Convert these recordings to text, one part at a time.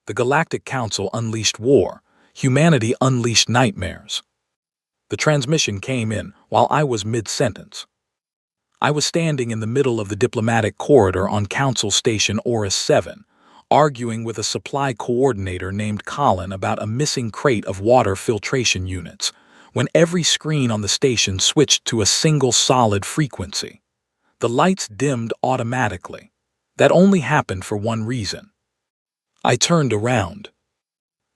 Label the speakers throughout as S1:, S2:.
S1: The Galactic Council unleashed war. Humanity unleashed nightmares. The transmission came in while I was mid-sentence. I was standing in the middle of the diplomatic corridor on Council Station Oris 7, arguing with a supply coordinator named Colin about a missing crate of water filtration units, when every screen on the station switched to a single solid frequency. The lights dimmed automatically. That only happened for one reason. I turned around.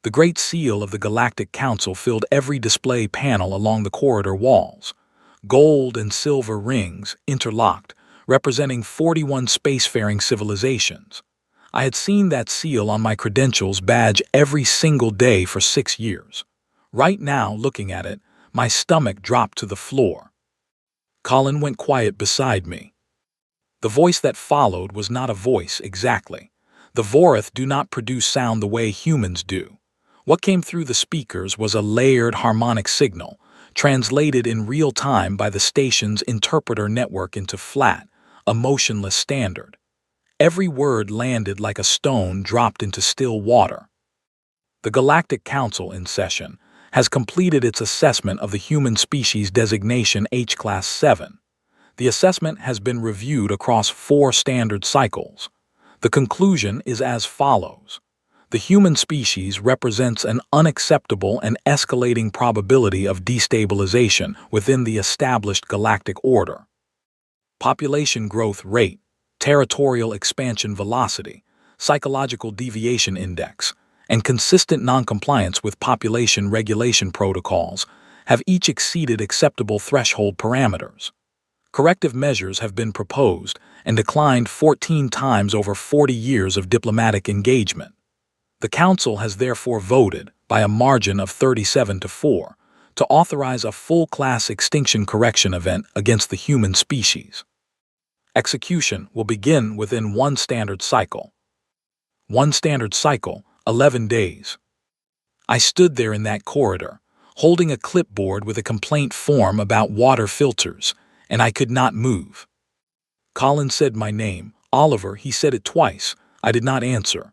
S1: The Great Seal of the Galactic Council filled every display panel along the corridor walls. Gold and silver rings, interlocked, representing 41 spacefaring civilizations. I had seen that seal on my credentials badge every single day for 6 years. Right now, looking at it, my stomach dropped to the floor. Colin went quiet beside me. The voice that followed was not a voice exactly. The Vorath do not produce sound the way humans do. What came through the speakers was a layered harmonic signal, translated in real time by the station's interpreter network into flat, emotionless standard. Every word landed like a stone dropped into still water. The Galactic Council in session has completed its assessment of the human species designation H-Class 7. The assessment has been reviewed across 4 standard cycles. The conclusion is as follows. The human species represents an unacceptable and escalating probability of destabilization within the established galactic order. Population growth rate, territorial expansion velocity, psychological deviation index, and consistent noncompliance with population regulation protocols have each exceeded acceptable threshold parameters. Corrective measures have been proposed and declined 14 times over 40 years of diplomatic engagement. The Council has therefore voted, by a margin of 37-4, to authorize a full-class extinction correction event against the human species. Execution will begin within 1 standard cycle. 1 standard cycle, 11 days. I stood there in that corridor, holding a clipboard with a complaint form about water filters, and I could not move. Colin said my name. Oliver, he said it twice. I did not answer.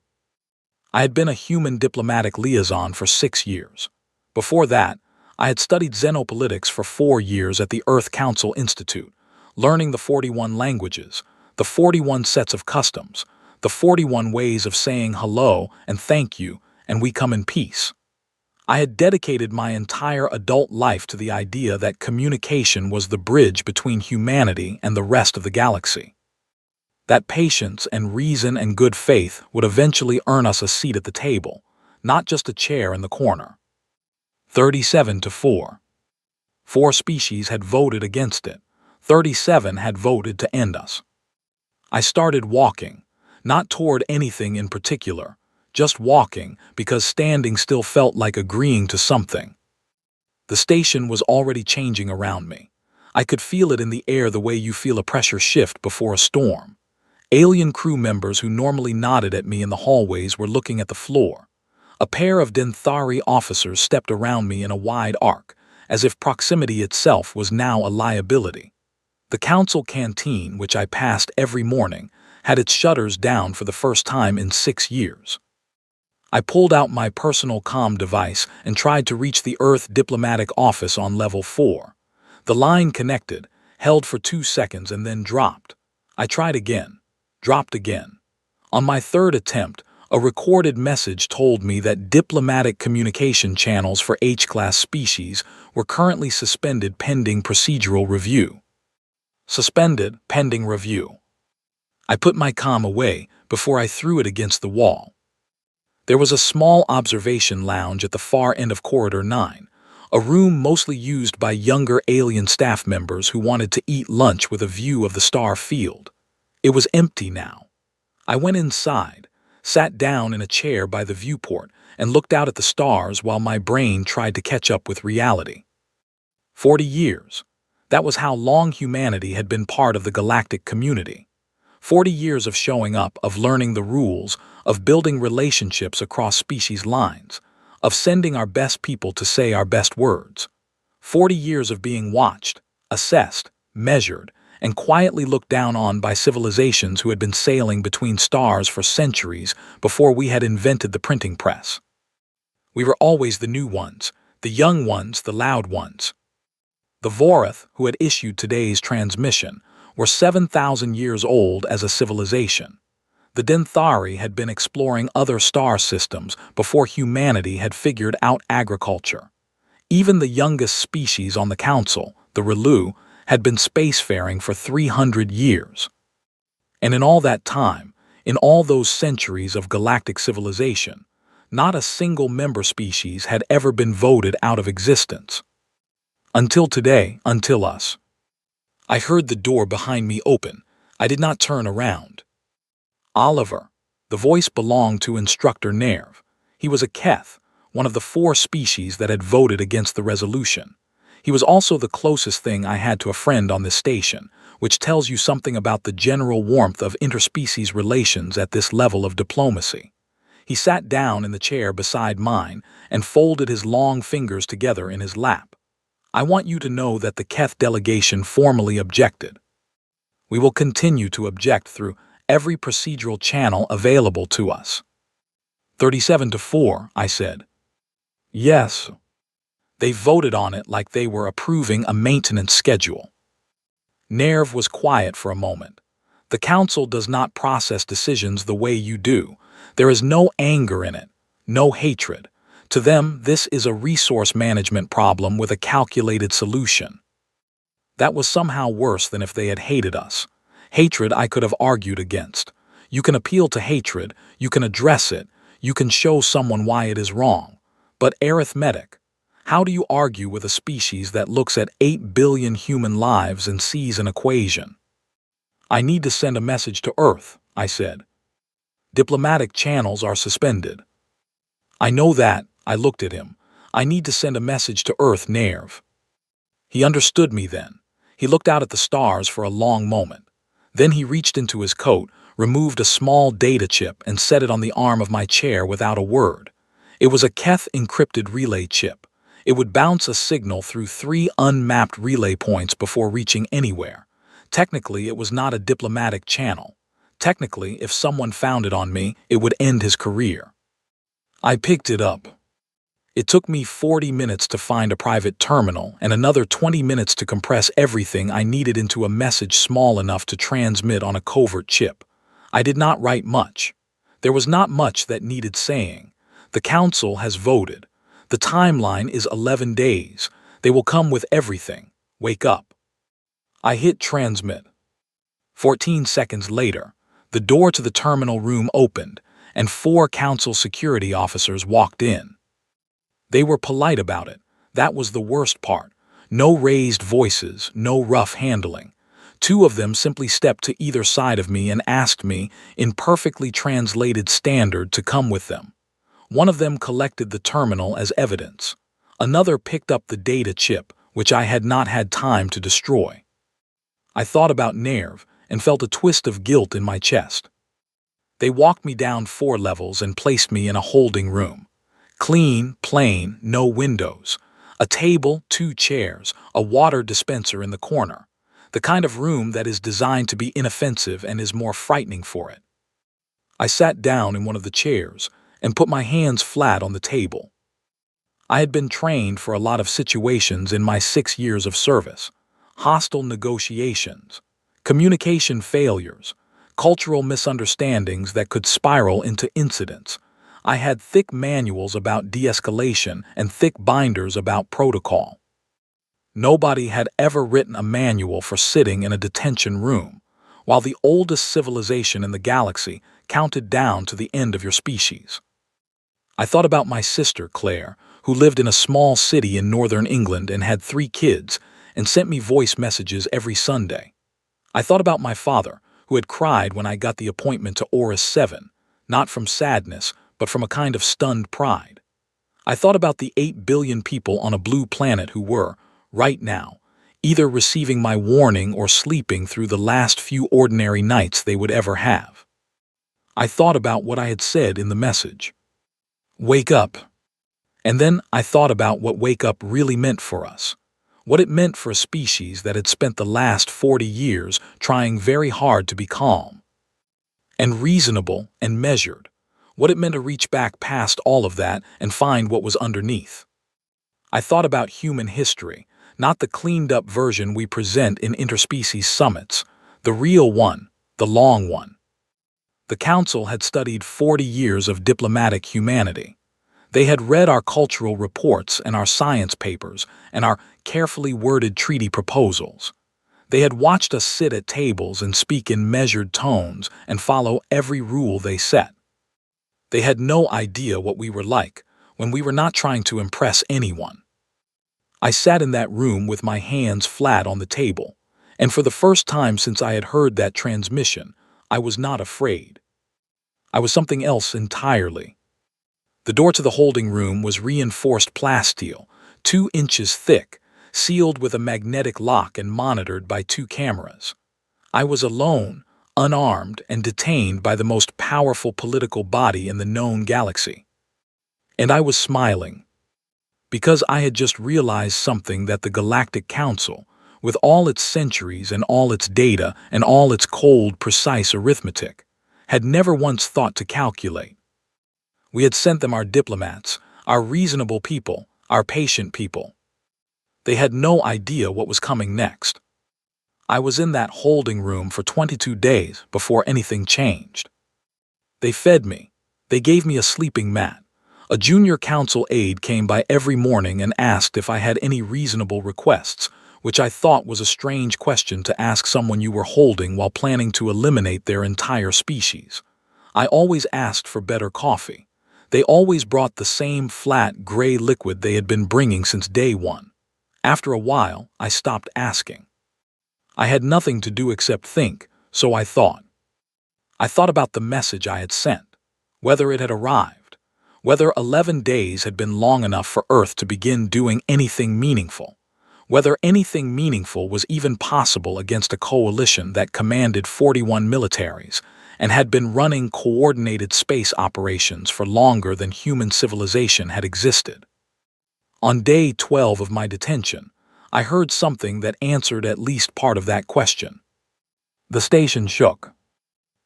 S1: I had been a human diplomatic liaison for 6 years. Before that, I had studied xenopolitics for 4 years at the Earth Council Institute, learning the 41 languages, the 41 sets of customs, the 41 ways of saying hello and thank you, and we come in peace. I had dedicated my entire adult life to the idea that communication was the bridge between humanity and the rest of the galaxy. That patience and reason and good faith would eventually earn us a seat at the table, not just a chair in the corner. 37-4. 4 species had voted against it. 37 had voted to end us. I started walking, not toward anything in particular, just walking because standing still felt like agreeing to something. The station was already changing around me. I could feel it in the air the way you feel a pressure shift before a storm. Alien crew members who normally nodded at me in the hallways were looking at the floor. A pair of Denthari officers stepped around me in a wide arc, as if proximity itself was now a liability. The council canteen, which I passed every morning, had its shutters down for the first time in 6 years. I pulled out my personal comm device and tried to reach the Earth diplomatic office on level 4. The line connected, held for 2 seconds and then dropped. I tried again. Dropped again. On my 3rd attempt, a recorded message told me that diplomatic communication channels for H-class species were currently suspended pending procedural review. Suspended pending review. I put my comm away before I threw it against the wall. There was a small observation lounge at the far end of Corridor 9, a room mostly used by younger alien staff members who wanted to eat lunch with a view of the star field. It was empty now. I went inside, sat down in a chair by the viewport, and looked out at the stars while my brain tried to catch up with reality. 40 years. That was how long humanity had been part of the galactic community. 40 years of showing up, of learning the rules, of building relationships across species lines, of sending our best people to say our best words. 40 years of being watched, assessed, measured, and quietly looked down on by civilizations who had been sailing between stars for centuries before we had invented the printing press. We were always the new ones, the young ones, the loud ones. The Vorath, who had issued today's transmission, were 7,000 years old as a civilization. The Denthari had been exploring other star systems before humanity had figured out agriculture. Even the youngest species on the Council, the Relu, had been spacefaring for 300 years. And in all that time, in all those centuries of galactic civilization, not a single member species had ever been voted out of existence. Until today, until us. I heard the door behind me open. I did not turn around. Oliver. The voice belonged to Instructor Nerv. He was a Keth, one of the 4 species that had voted against the resolution. He was also the closest thing I had to a friend on this station, which tells you something about the general warmth of interspecies relations at this level of diplomacy. He sat down in the chair beside mine and folded his long fingers together in his lap. I want you to know that the Keth delegation formally objected. We will continue to object through every procedural channel available to us. 37-4, I said. Yes. They voted on it like they were approving a maintenance schedule. Nerv was quiet for a moment. The Council does not process decisions the way you do. There is no anger in it, no hatred. To them, this is a resource management problem with a calculated solution. That was somehow worse than if they had hated us. Hatred I could have argued against. You can appeal to hatred, you can address it, you can show someone why it is wrong. But arithmetic. How do you argue with a species that looks at 8 billion human lives and sees an equation? I need to send a message to Earth, I said. Diplomatic channels are suspended. I know that, I looked at him. I need to send a message to Earth, Nerv. He understood me then. He looked out at the stars for a long moment. Then he reached into his coat, removed a small data chip and set it on the arm of my chair without a word. It was a Keth encrypted relay chip. It would bounce a signal through 3 unmapped relay points before reaching anywhere. Technically, it was not a diplomatic channel. Technically, if someone found it on me, it would end his career. I picked it up. It took me 40 minutes to find a private terminal and another 20 minutes to compress everything I needed into a message small enough to transmit on a covert chip. I did not write much. There was not much that needed saying. The Council has voted. The timeline is 11 days. They will come with everything. Wake up. I hit transmit. 14 seconds later, the door to the terminal room opened, and 4 Council security officers walked in. They were polite about it. That was the worst part. No raised voices, no rough handling. 2 of them simply stepped to either side of me and asked me, in perfectly translated standard, to come with them. One of them collected the terminal as evidence. Another picked up the data chip, which I had not had time to destroy. I thought about Nerv and felt a twist of guilt in my chest. They walked me down 4 levels and placed me in a holding room. Clean, plain, no windows. A table, 2 chairs, a water dispenser in the corner. The kind of room that is designed to be inoffensive and is more frightening for it. I sat down in one of the chairs and put my hands flat on the table. I had been trained for a lot of situations in my 6 years of service. Hostile negotiations, communication failures, cultural misunderstandings that could spiral into incidents. I had thick manuals about de-escalation and thick binders about protocol. Nobody had ever written a manual for sitting in a detention room, while the oldest civilization in the galaxy counted down to the end of your species. I thought about my sister, Claire, who lived in a small city in northern England and had 3 kids and sent me voice messages every Sunday. I thought about my father, who had cried when I got the appointment to Oris 7, not from sadness, but from a kind of stunned pride. I thought about the 8 billion people on a blue planet who were, right now, either receiving my warning or sleeping through the last few ordinary nights they would ever have. I thought about what I had said in the message. Wake up. And then I thought about what wake up really meant for us. what it meant for a species that had spent the last 40 years trying very hard to be calm and reasonable and measured, what it meant to reach back past all of that and find what was underneath. I thought about human history, not the cleaned-up version we present in interspecies summits, the real one, the long one. The Council had studied 40 years of diplomatic humanity. They had read our cultural reports and our science papers and our carefully worded treaty proposals. They had watched us sit at tables and speak in measured tones and follow every rule they set. They had no idea what we were like when we were not trying to impress anyone. I sat in that room with my hands flat on the table, and for the first time since I had heard that transmission, I was not afraid. I was something else entirely. The door to the holding room was reinforced plasteel, 2 inches thick, sealed with a magnetic lock and monitored by 2 cameras. I was alone, unarmed, and detained by the most powerful political body in the known galaxy. And I was smiling, because I had just realized something that the Galactic Council, with all its centuries and all its data and all its cold, precise arithmetic, had never once thought to calculate. We had sent them our diplomats, our reasonable people, our patient people. They had no idea what was coming next. I was in that holding room for 22 days before anything changed. They fed me. They gave me a sleeping mat. A junior council aide came by every morning and asked if I had any reasonable requests, which I thought was a strange question to ask someone you were holding while planning to eliminate their entire species. I always asked for better coffee. They always brought the same flat, gray liquid they had been bringing since day one. After a while, I stopped asking. I had nothing to do except think, so I thought. I thought about the message I had sent, whether it had arrived, whether 11 days had been long enough for Earth to begin doing anything meaningful, whether anything meaningful was even possible against a coalition that commanded 41 militaries and had been running coordinated space operations for longer than human civilization had existed. On day 12 of my detention, I heard something that answered at least part of that question. The station shook.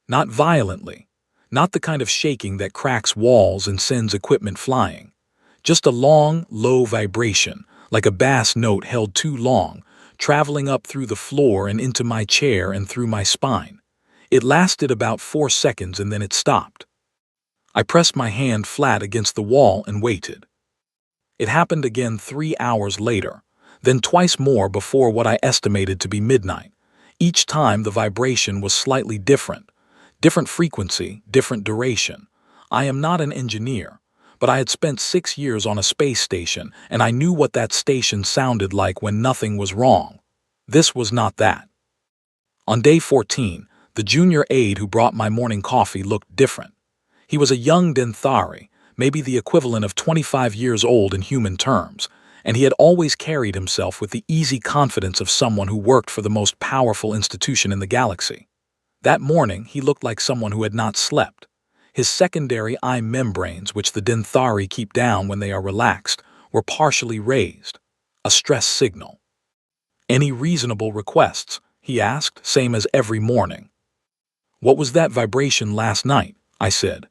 S1: Not violently, not the kind of shaking that cracks walls and sends equipment flying. Just a long, low vibration, like a bass note held too long, traveling up through the floor and into my chair and through my spine. It lasted about 4 seconds and then it stopped. I pressed my hand flat against the wall and waited. It happened again 3 hours later, then twice more before what I estimated to be midnight. Each time the vibration was slightly different. Different frequency, different duration. I am not an engineer, but I had spent 6 years on a space station and I knew what that station sounded like when nothing was wrong. This was not that. On day 14, the junior aide who brought my morning coffee looked different. He was a young Denthari, maybe the equivalent of 25 years old in human terms, and he had always carried himself with the easy confidence of someone who worked for the most powerful institution in the galaxy. That morning, he looked like someone who had not slept. His secondary eye membranes, which the Denthari keep down when they are relaxed, were partially raised, a stress signal. "Any reasonable requests?" he asked, same as every morning. "What was that vibration last night?" I said.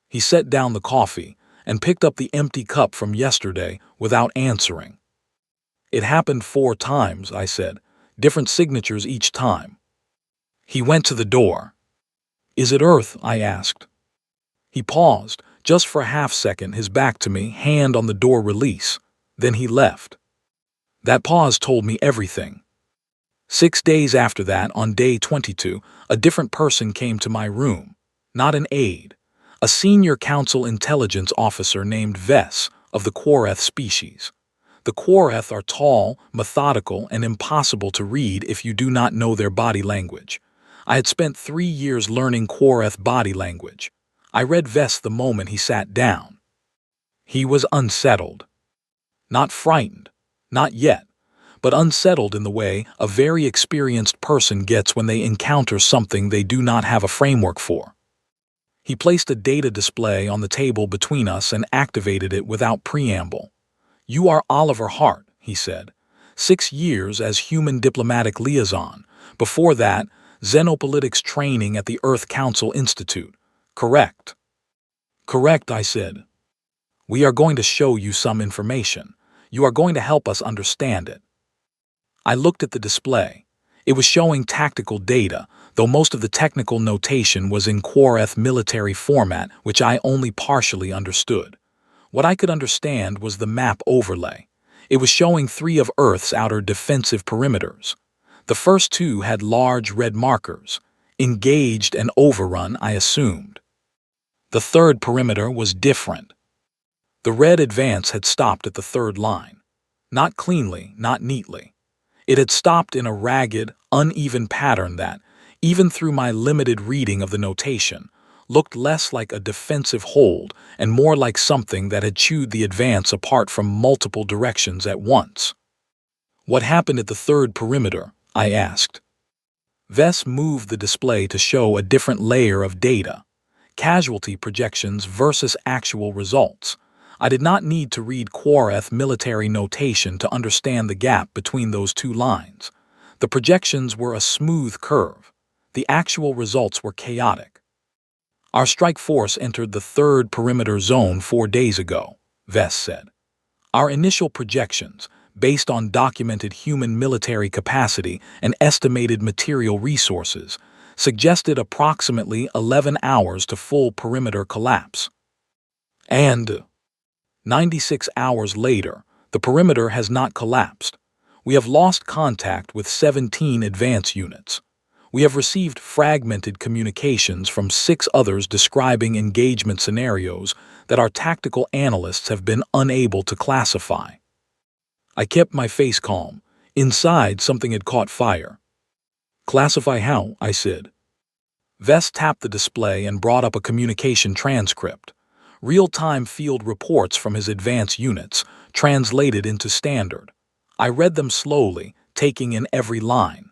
S1: He set down the coffee and picked up the empty cup from yesterday without answering. "It happened 4 times," I said, "different signatures each time." He went to the door. "Is it Earth?" I asked. He paused, just for a half-second, his back to me, hand on the door release. Then he left. That pause told me everything. 6 days after that, on day 22, a different person came to my room. Not an aide. A senior council intelligence officer named Vess, of the Quareth species. The Quareth are tall, methodical, and impossible to read if you do not know their body language. I had spent 3 years learning Quareth body language. I read Vess the moment he sat down. He was unsettled. Not frightened. Not yet. But unsettled in the way a very experienced person gets when they encounter something they do not have a framework for. He placed a data display on the table between us and activated it without preamble. "You are Oliver Hart," he said. 6 years as human diplomatic liaison. Before that, xenopolitics training at the Earth Council Institute. Correct. Correct, I said. We are going to show you some information. You are going to help us understand it. I looked at the display. It was showing tactical data, though most of the technical notation was in Quareth military format, which I only partially understood. What I could understand was the map overlay. It was showing 3 of Earth's outer defensive perimeters. The first 2 had large red markers. Engaged and overrun, I assumed. The third perimeter was different. The red advance had stopped at the third line. Not cleanly, not neatly. It had stopped in a ragged, uneven pattern that, even through my limited reading of the notation, looked less like a defensive hold and more like something that had chewed the advance apart from multiple directions at once. What happened at the third perimeter? I asked. Vess moved the display to show a different layer of data. Casualty projections versus actual results. I did not need to read Quareth military notation to understand the gap between those 2 lines. The projections were a smooth curve. The actual results were chaotic. Our strike force entered the third perimeter zone 4 days ago, Vess said. Our initial projections, based on documented human military capacity and estimated material resources, suggested approximately 11 hours to full perimeter collapse. And 96 hours later, the perimeter has not collapsed. We have lost contact with 17 advance units. We have received fragmented communications from 6 others describing engagement scenarios that our tactical analysts have been unable to classify. I kept my face calm. Inside, something had caught fire. Classify how? I said. Vess tapped the display and brought up a communication transcript. Real-time field reports from his advance units, translated into standard. I read them slowly, taking in every line.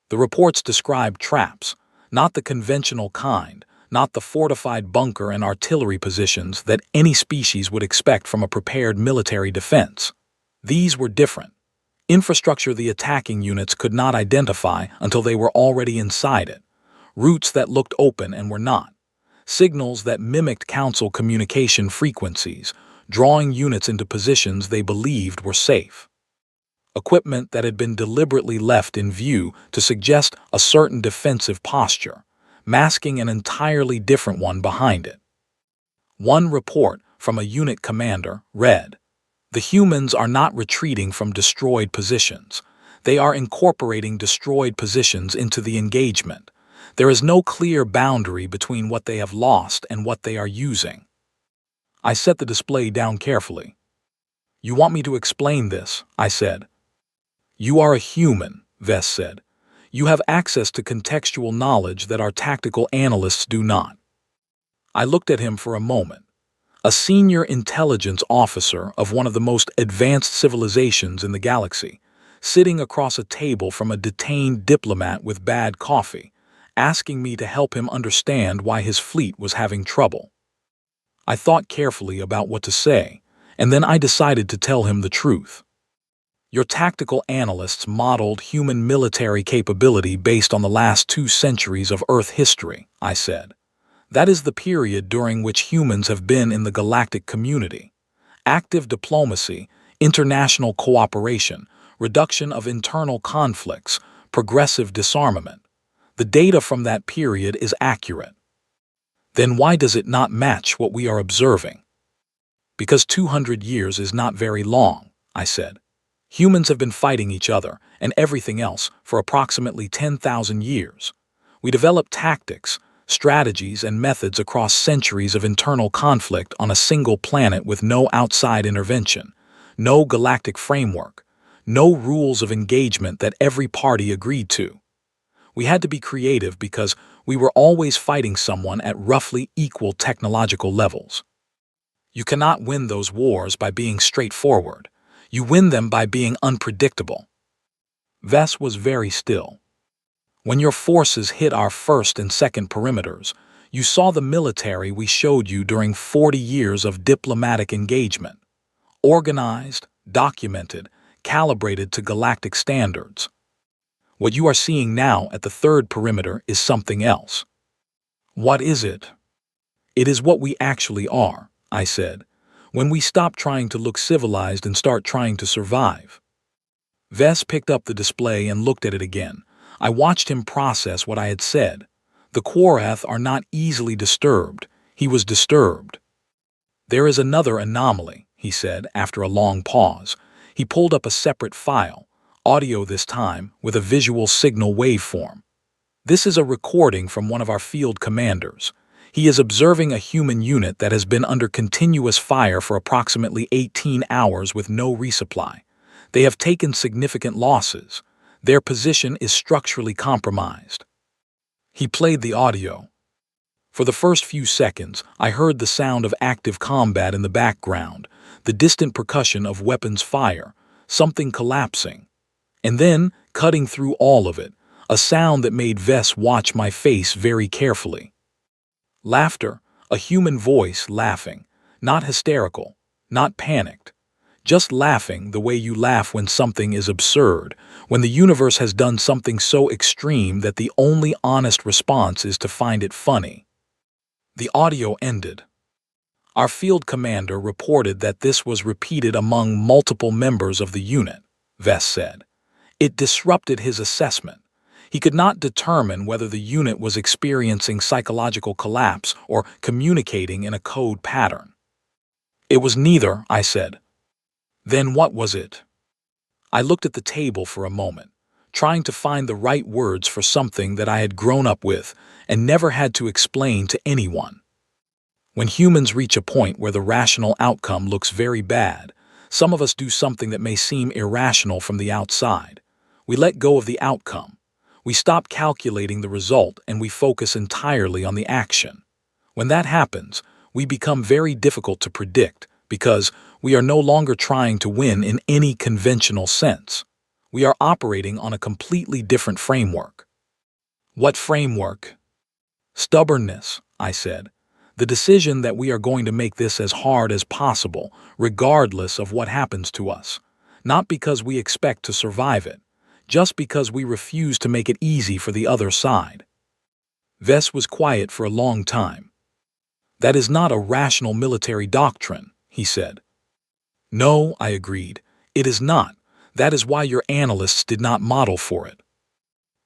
S1: The reports described traps, not the conventional kind, not the fortified bunker and artillery positions that any species would expect from a prepared military defense. These were different. Infrastructure the attacking units could not identify until they were already inside it. Routes that looked open and were not. Signals that mimicked council communication frequencies, drawing units into positions they believed were safe. Equipment that had been deliberately left in view to suggest a certain defensive posture, masking an entirely different one behind it. One report from a unit commander read, "The humans are not retreating from destroyed positions. They are incorporating destroyed positions into the engagement. There is no clear boundary between what they have lost and what they are using." I set the display down carefully. "You want me to explain this?" I said. "You are a human," Vess said. "You have access to contextual knowledge that our tactical analysts do not." I looked at him for a moment. A senior intelligence officer of one of the most advanced civilizations in the galaxy, sitting across a table from a detained diplomat with bad coffee, asking me to help him understand why his fleet was having trouble. I thought carefully about what to say, and then I decided to tell him the truth. "Your tactical analysts modeled human military capability based on the last 2 centuries of Earth history," I said. "That is the period during which humans have been in the galactic community. Active diplomacy, international cooperation, reduction of internal conflicts, progressive disarmament. The data from that period is accurate." "Then why does it not match what we are observing?" "Because 200 years is not very long," I said. "Humans have been fighting each other and everything else for approximately 10,000 years. We developed tactics, strategies, and methods across centuries of internal conflict on a single planet with no outside intervention, no galactic framework, no rules of engagement that every party agreed to. We had to be creative because we were always fighting someone at roughly equal technological levels. You cannot win those wars by being straightforward. You win them by being unpredictable." Vess was very still. "When your forces hit our first and second perimeters, you saw the military we showed you during 40 years of diplomatic engagement. Organized, documented, calibrated to galactic standards. What you are seeing now at the third perimeter is something else. What is it? It is what we actually are, I said, when we stop trying to look civilized and start trying to survive. Vess picked up the display and looked at it again. I watched him process what I had said. The Quarath are not easily disturbed. He was disturbed. There is another anomaly, he said after a long pause. He pulled up a separate file, audio this time, with a visual signal waveform. This is a recording from one of our field commanders. He is observing a human unit that has been under continuous fire for approximately 18 hours with no resupply. They have taken significant losses. Their position is structurally compromised. He played the audio. For the first few seconds, I heard the sound of active combat in the background, the distant percussion of weapons fire, something collapsing. And then, cutting through all of it, a sound that made Vess watch my face very carefully. Laughter, a human voice laughing, not hysterical, not panicked. Just laughing the way you laugh when something is absurd, when the universe has done something so extreme that the only honest response is to find it funny. The audio ended. Our field commander reported that this was repeated among multiple members of the unit, Vess said. It disrupted his assessment. He could not determine whether the unit was experiencing psychological collapse or communicating in a code pattern. It was neither, I said. Then what was it? I looked at the table for a moment, trying to find the right words for something that I had grown up with and never had to explain to anyone. When humans reach a point where the rational outcome looks very bad, some of us do something that may seem irrational from the outside. We let go of the outcome. We stop calculating the result and we focus entirely on the action. When that happens, we become very difficult to predict because we are no longer trying to win in any conventional sense. We are operating on a completely different framework. What framework? Stubbornness, I said. The decision that we are going to make this as hard as possible, regardless of what happens to us. Not because we expect to survive it, just because we refuse to make it easy for the other side. Vess was quiet for a long time. That is not a rational military doctrine, he said. No, I agreed. It is not. That is why your analysts did not model for it.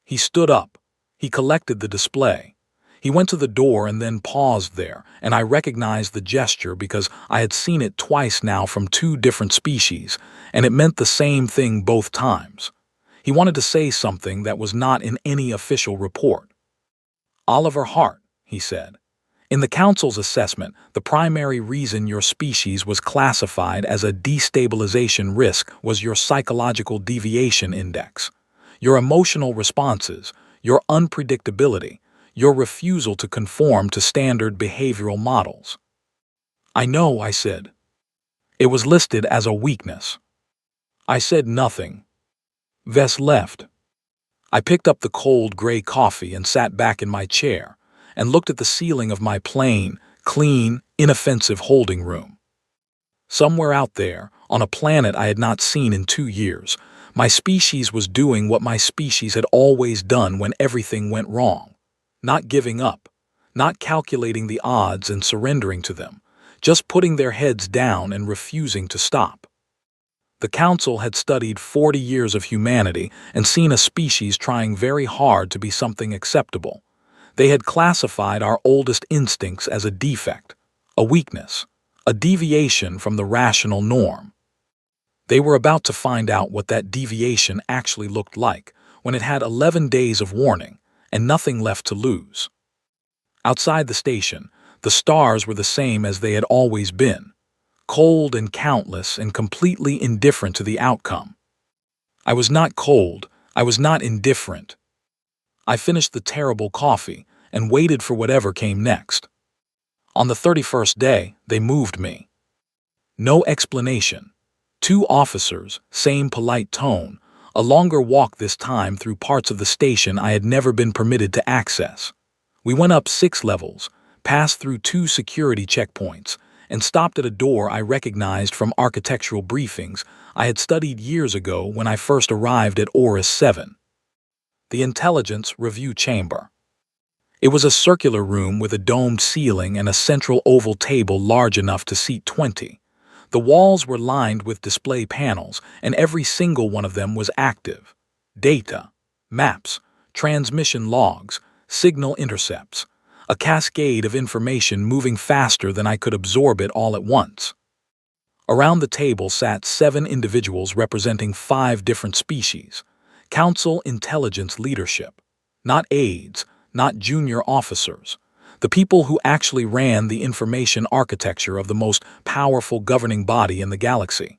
S1: He stood up. He collected the display. He went to the door and then paused there, and I recognized the gesture because I had seen it twice now from two different species, and it meant the same thing both times. He wanted to say something that was not in any official report. Oliver Hart, he said. In the Council's assessment, the primary reason your species was classified as a destabilization risk was your psychological deviation index. Your emotional responses, your unpredictability, your refusal to conform to standard behavioral models. I know, I said. It was listed as a weakness. I said nothing. Vess left. I picked up the cold gray coffee and sat back in my chair and looked at the ceiling of my plain, clean, inoffensive holding room. Somewhere out there, on a planet I had not seen in 2 years, my species was doing what my species had always done when everything went wrong. Not giving up, not calculating the odds and surrendering to them, just putting their heads down and refusing to stop. The Council had studied 40 years of humanity and seen a species trying very hard to be something acceptable. They had classified our oldest instincts as a defect, a weakness, a deviation from the rational norm. They were about to find out what that deviation actually looked like when it had 11 days of warning and nothing left to lose. Outside the station, the stars were the same as they had always been, cold and countless and completely indifferent to the outcome. I was not cold, I was not indifferent. I finished the terrible coffee and waited for whatever came next. On the 31st day, they moved me. No explanation. 2 officers, same polite tone, a longer walk this time through parts of the station I had never been permitted to access. We went up 6 levels, passed through 2 security checkpoints, and stopped at a door I recognized from architectural briefings I had studied years ago when I first arrived at Oris 7. The Intelligence Review Chamber. It was a circular room with a domed ceiling and a central oval table large enough to seat 20. The walls were lined with display panels, and every single one of them was active. Data, maps, transmission logs, signal intercepts, a cascade of information moving faster than I could absorb it all at once. Around the table sat 7 individuals representing 5 different species. Council Intelligence Leadership. Not aides, not junior officers. The people who actually ran the information architecture of the most powerful governing body in the galaxy.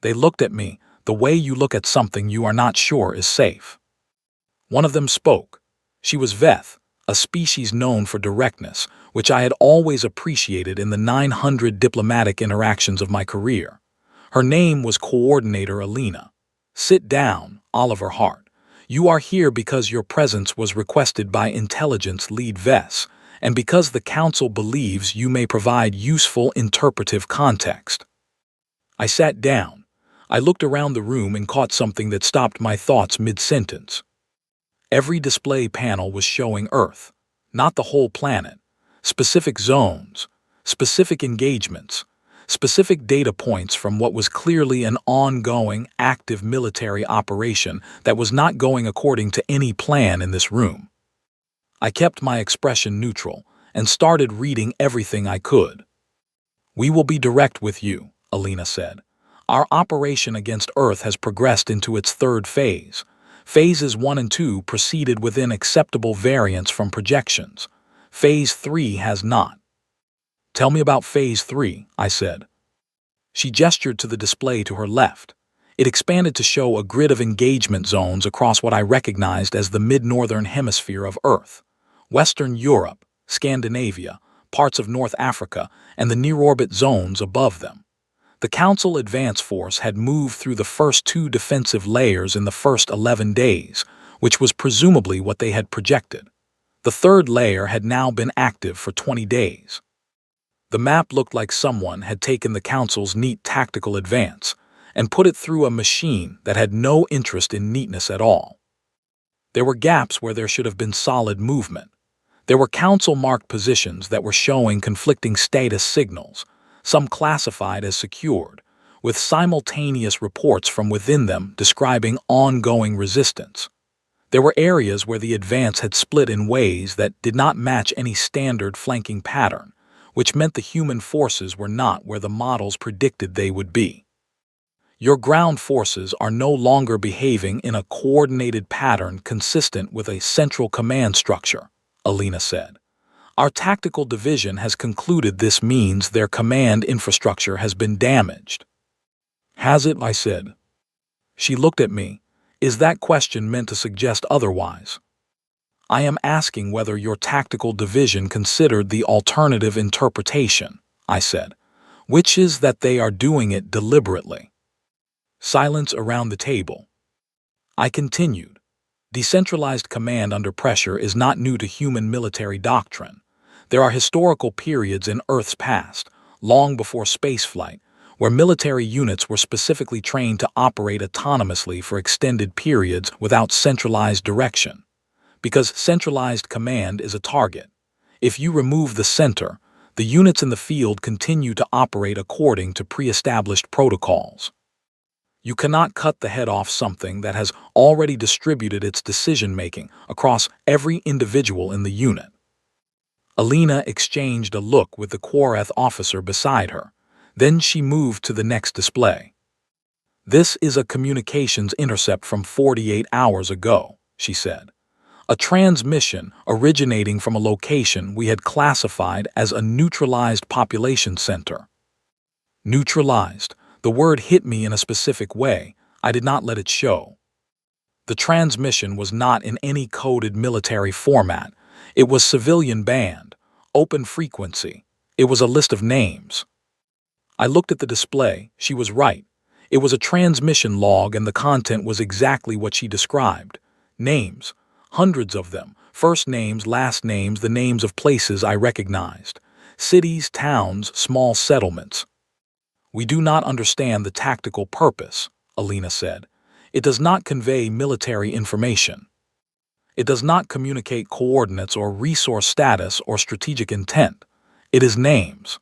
S1: They looked at me the way you look at something you are not sure is safe. One of them spoke. She was Veth, a species known for directness, which I had always appreciated in the 900 diplomatic interactions of my career. Her name was Coordinator Alina. Sit down, Oliver Hart. You are here because your presence was requested by Intelligence Lead Vess, and because the Council believes you may provide useful interpretive context. I sat down. I looked around the room and caught something that stopped my thoughts mid-sentence. Every display panel was showing Earth, not the whole planet, specific zones, specific engagements, specific data points from what was clearly an ongoing, active military operation that was not going according to any plan in this room. I kept my expression neutral and started reading everything I could. We will be direct with you, Alina said. Our operation against Earth has progressed into its 3rd phase. Phases 1 and 2 proceeded within acceptable variance from projections. Phase 3 has not. Tell me about Phase 3, I said. She gestured to the display to her left. It expanded to show a grid of engagement zones across what I recognized as the mid-northern hemisphere of Earth, Western Europe, Scandinavia, parts of North Africa, and the near-orbit zones above them. The Council Advance Force had moved through the first 2 defensive layers in the first 11 days, which was presumably what they had projected. The 3rd layer had now been active for 20 days. The map looked like someone had taken the Council's neat tactical advance and put it through a machine that had no interest in neatness at all. There were gaps where there should have been solid movement. There were Council-marked positions that were showing conflicting status signals, some classified as secured, with simultaneous reports from within them describing ongoing resistance. There were areas where the advance had split in ways that did not match any standard flanking pattern, which meant the human forces were not where the models predicted they would be. Your ground forces are no longer behaving in a coordinated pattern consistent with a central command structure, Alina said. Our tactical division has concluded this means their command infrastructure has been damaged. Has it? I said. She looked at me. Is that question meant to suggest otherwise? I am asking whether your tactical division considered the alternative interpretation, I said, which is that they are doing it deliberately. Silence around the table. I continued. Decentralized command under pressure is not new to human military doctrine. There are historical periods in Earth's past, long before spaceflight, where military units were specifically trained to operate autonomously for extended periods without centralized direction. Because centralized command is a target. If you remove the center, the units in the field continue to operate according to pre-established protocols. You cannot cut the head off something that has already distributed its decision-making across every individual in the unit. Alina exchanged a look with the Quareth officer beside her. Then she moved to the next display. This is a communications intercept from 48 hours ago, she said. A transmission originating from a location we had classified as a neutralized population center. Neutralized. The word hit me in a specific way. I did not let it show. The transmission was not in any coded military format. It was civilian band, open frequency. It was a list of names. I looked at the display. She was right. It was a transmission log and the content was exactly what she described. Names. Hundreds of them. First names, last names, the names of places I recognized. cities, towns, small settlements. We do not understand the tactical purpose, Alina said. It does not convey military information. It does not communicate coordinates or resource status or strategic intent. It is names.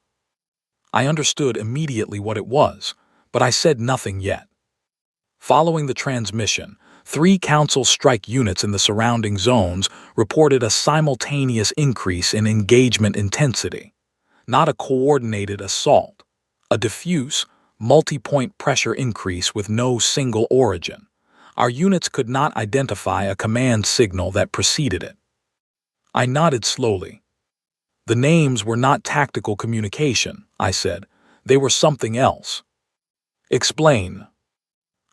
S1: I understood immediately what it was, but I said nothing yet. Following the transmission, 3 Council strike units in the surrounding zones reported a simultaneous increase in engagement intensity. Not a coordinated assault, a diffuse, multi-point pressure increase with no single origin. Our units could not identify a command signal that preceded it. I nodded slowly. The names were not tactical communication, I said. They were something else. Explain.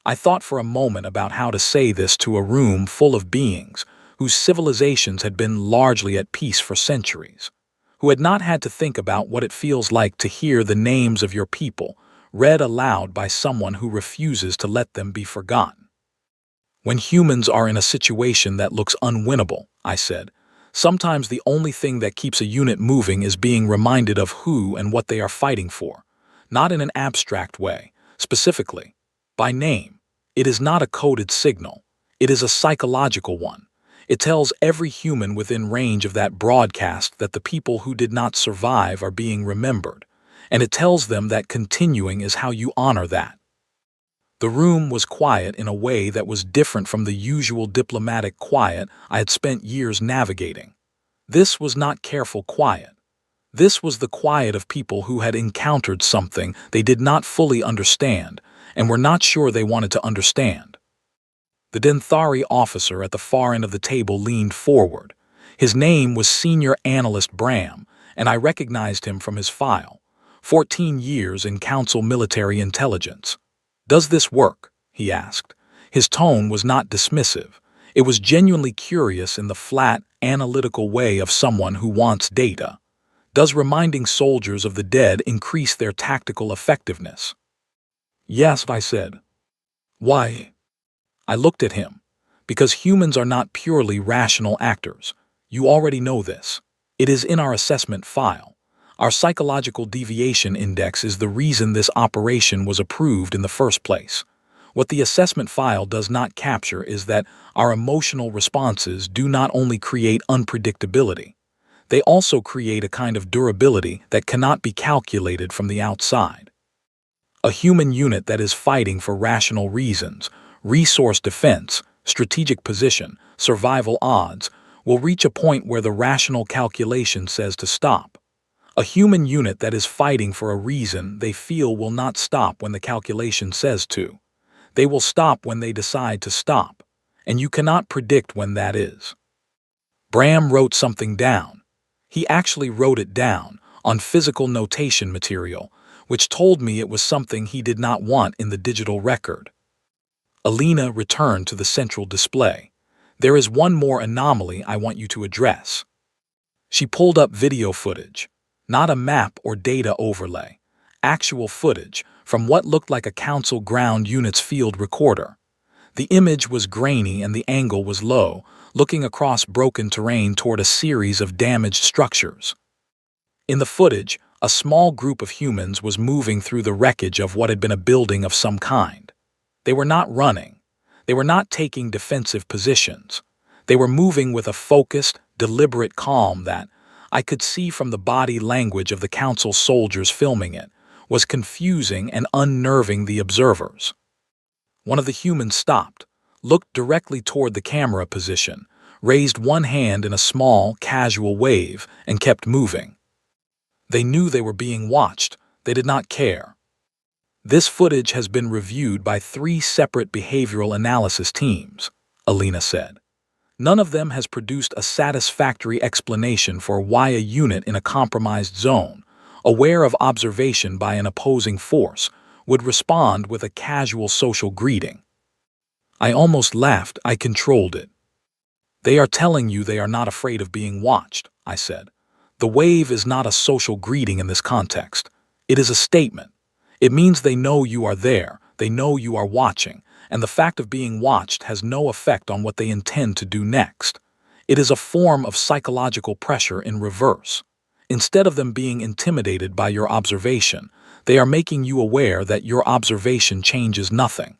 S1: I thought for a moment about how to say this to a room full of beings whose civilizations had been largely at peace for centuries, who had not had to think about what it feels like to hear the names of your people read aloud by someone who refuses to let them be forgotten. When humans are in a situation that looks unwinnable, I said, sometimes the only thing that keeps a unit moving is being reminded of who and what they are fighting for, not in an abstract way, specifically, by name. It is not a coded signal. It is a psychological one. It tells every human within range of that broadcast that the people who did not survive are being remembered, and it tells them that continuing is how you honor that. The room was quiet in a way that was different from the usual diplomatic quiet I had spent years navigating. This was not careful quiet. This was the quiet of people who had encountered something they did not fully understand and were not sure they wanted to understand. The Denthari officer at the far end of the table leaned forward. His name was Senior Analyst Bram, and I recognized him from his file. 14 years in Council Military Intelligence. Does this work? He asked. His tone was not dismissive. It was genuinely curious in the flat, analytical way of someone who wants data. Does reminding soldiers of the dead increase their tactical effectiveness? Yes, I said. Why? I looked at him. Because humans are not purely rational actors. You already know this. It is in our assessment file. Our psychological deviation index is the reason this operation was approved in the first place. What the assessment file does not capture is that our emotional responses do not only create unpredictability, they also create a kind of durability that cannot be calculated from the outside. A human unit that is fighting for rational reasons, resource defense, strategic position, survival odds, will reach a point where the rational calculation says to stop. A human unit that is fighting for a reason they feel will not stop when the calculation says to. They will stop when they decide to stop, and you cannot predict when that is. Bram wrote something down. He actually wrote it down on physical notation material, which told me it was something he did not want in the digital record. Alina returned to the central display. There is one more anomaly I want you to address. She pulled up video footage, not a map or data overlay, actual footage from what looked like a Council ground unit's field recorder. The image was grainy and the angle was low, looking across broken terrain toward a series of damaged structures. In the footage, a small group of humans was moving through the wreckage of what had been a building of some kind. They were not running. They were not taking defensive positions. They were moving with a focused, deliberate calm that, I could see from the body language of the Council soldiers filming it, was confusing and unnerving the observers. One of the humans stopped, looked directly toward the camera position, raised one hand in a small, casual wave, and kept moving. They knew they were being watched. They did not care. This footage has been reviewed by 3 separate behavioral analysis teams, Alina said. None of them has produced a satisfactory explanation for why a unit in a compromised zone, aware of observation by an opposing force, would respond with a casual social greeting. I almost laughed. I controlled it. They are telling you they are not afraid of being watched, I said. The wave is not a social greeting in this context. It is a statement. It means they know you are there, they know you are watching, and the fact of being watched has no effect on what they intend to do next. It is a form of psychological pressure in reverse. Instead of them being intimidated by your observation, they are making you aware that your observation changes nothing.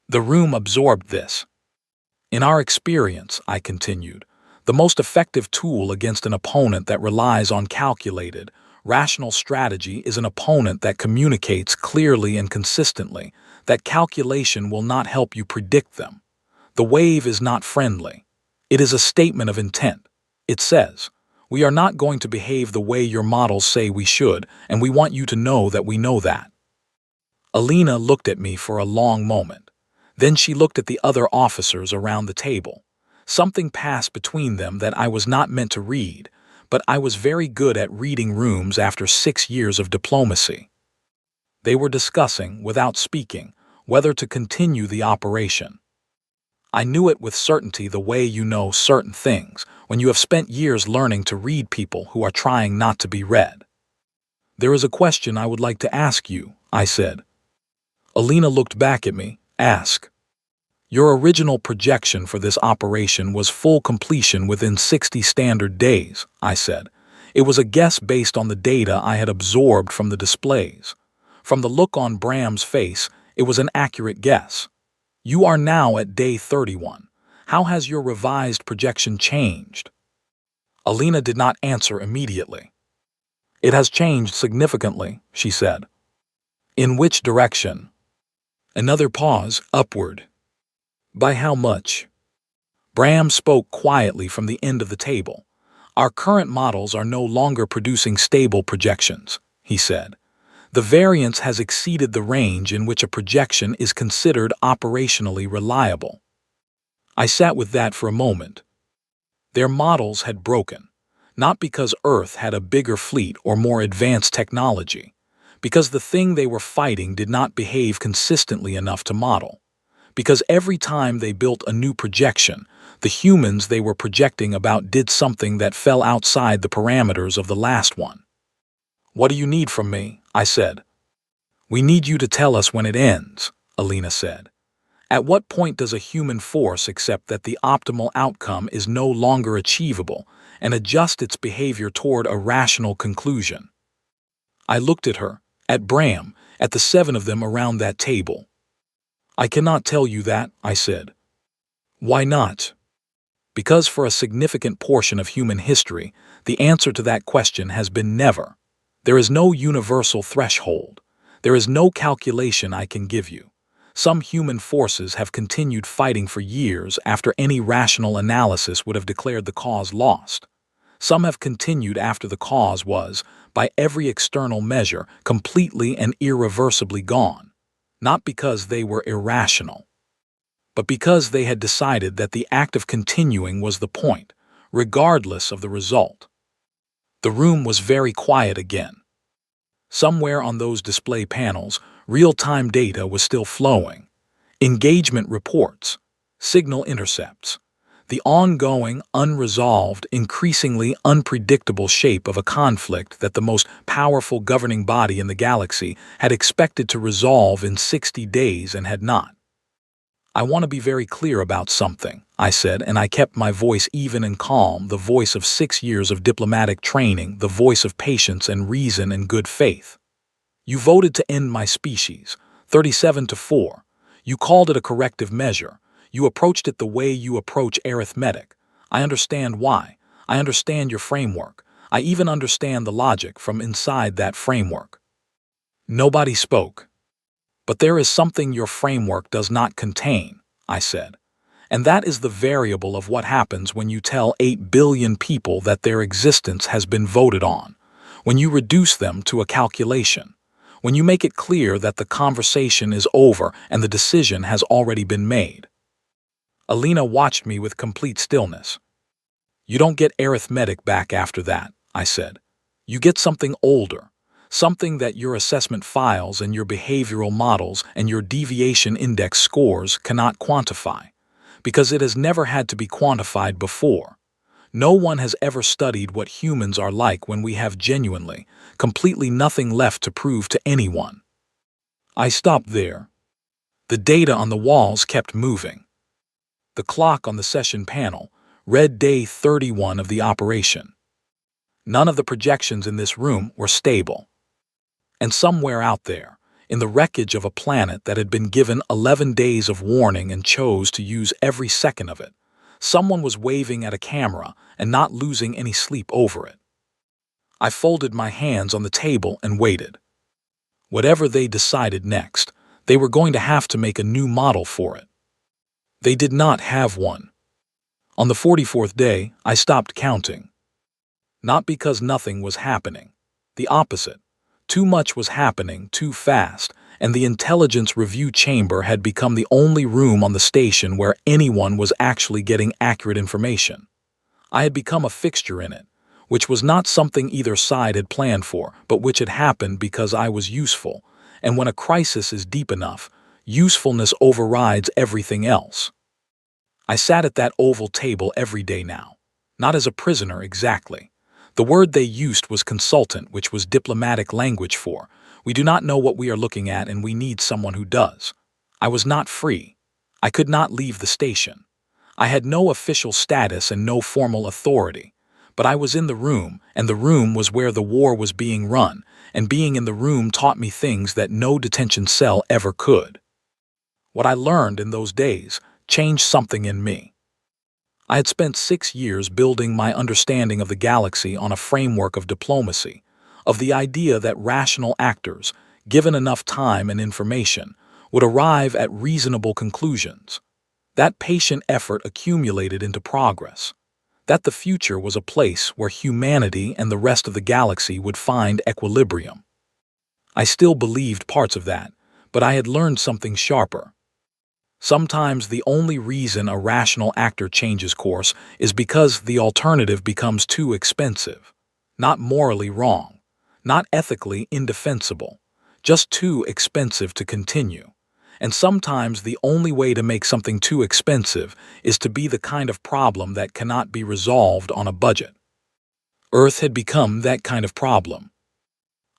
S1: The room absorbed this. In our experience, I continued, the most effective tool against an opponent that relies on calculated, rational strategy is an opponent that communicates clearly and consistently that calculation will not help you predict them. The wave is not friendly. It is a statement of intent. It says, "We are not going to behave the way your models say we should, and we want you to know that we know that." Alina looked at me for a long moment. Then she looked at the other officers around the table. Something passed between them that I was not meant to read, but I was very good at reading rooms after 6 years of diplomacy. They were discussing, without speaking, whether to continue the operation. I knew it with certainty the way you know certain things when you have spent years learning to read people who are trying not to be read. "There is a question I would like to ask you," I said. Alina looked back at me. "Ask." "Your original projection for this operation was full completion within 60 standard days," I said. "It was a guess based on the data I had absorbed from the displays. From the look on Bram's face, it was an accurate guess. You are now at day 31. How has your revised projection changed?" Alina did not answer immediately. "It has changed significantly," she said. "In which direction?" Another pause. "Upward." "By how much?" Bram spoke quietly from the end of the table. "Our current models are no longer producing stable projections," he said. "The variance has exceeded the range in which a projection is considered operationally reliable." I sat with that for a moment. Their models had broken, not because Earth had a bigger fleet or more advanced technology, because the thing they were fighting did not behave consistently enough to model, because every time they built a new projection, the humans they were projecting about did something that fell outside the parameters of the last one. "What do you need from me?" I said. "We need you to tell us when it ends," Alina said. "At what point does a human force accept that the optimal outcome is no longer achievable and adjust its behavior toward a rational conclusion?" I looked at her, at Bram, at the 7 of them around that table. "I cannot tell you that," I said. "Why not?" "Because for a significant portion of human history, the answer to that question has been never. There is no universal threshold. There is no calculation I can give you. Some human forces have continued fighting for years after any rational analysis would have declared the cause lost. Some have continued after the cause was, by every external measure, completely and irreversibly gone, not because they were irrational, but because they had decided that the act of continuing was the point, regardless of the result." The room was very quiet again. Somewhere on those display panels, real-time data was still flowing. Engagement reports, signal intercepts, the ongoing, unresolved, increasingly unpredictable shape of a conflict that the most powerful governing body in the galaxy had expected to resolve in 60 days and had not. "I want to be very clear about something," I said, and I kept my voice even and calm, the voice of 6 years of diplomatic training, the voice of patience and reason and good faith. "You voted to end my species, 37-4. You called it a corrective measure. You approached it the way you approach arithmetic. I understand why. I understand your framework. I even understand the logic from inside that framework." Nobody spoke. "But there is something your framework does not contain," I said. "And that is the variable of what happens when you tell 8 billion people that their existence has been voted on, when you reduce them to a calculation, when you make it clear that the conversation is over and the decision has already been made." Alina watched me with complete stillness. "You don't get arithmetic back after that," I said. "You get something older. Something that your assessment files and your behavioral models and your deviation index scores cannot quantify, because it has never had to be quantified before. No one has ever studied what humans are like when we have genuinely, completely nothing left to prove to anyone." I stopped there. The data on the walls kept moving. The clock on the session panel read day 31 of the operation. None of the projections in this room were stable. And somewhere out there, in the wreckage of a planet that had been given 11 days of warning and chose to use every second of it, someone was waving at a camera and not losing any sleep over it. I folded my hands on the table and waited. Whatever they decided next, they were going to have to make a new model for it. They did not have one. On the 44th day, I stopped counting. Not because nothing was happening. The opposite. Too much was happening too fast, and the intelligence review chamber had become the only room on the station where anyone was actually getting accurate information. I had become a fixture in it, which was not something either side had planned for, but which had happened because I was useful, and when a crisis is deep enough, usefulness overrides everything else. I sat at that oval table every day now, not as a prisoner exactly. The word they used was consultant, which was diplomatic language for, we do not know what we are looking at and we need someone who does. I was not free. I could not leave the station. I had no official status and no formal authority. But I was in the room, and the room was where the war was being run, and being in the room taught me things that no detention cell ever could. What I learned in those days changed something in me. I had spent 6 years building my understanding of the galaxy on a framework of diplomacy, of the idea that rational actors, given enough time and information, would arrive at reasonable conclusions. That patient effort accumulated into progress. That the future was a place where humanity and the rest of the galaxy would find equilibrium. I still believed parts of that, but I had learned something sharper. Sometimes the only reason a rational actor changes course is because the alternative becomes too expensive. Not morally wrong, not ethically indefensible, just too expensive to continue. And sometimes the only way to make something too expensive is to be the kind of problem that cannot be resolved on a budget. Earth had become that kind of problem.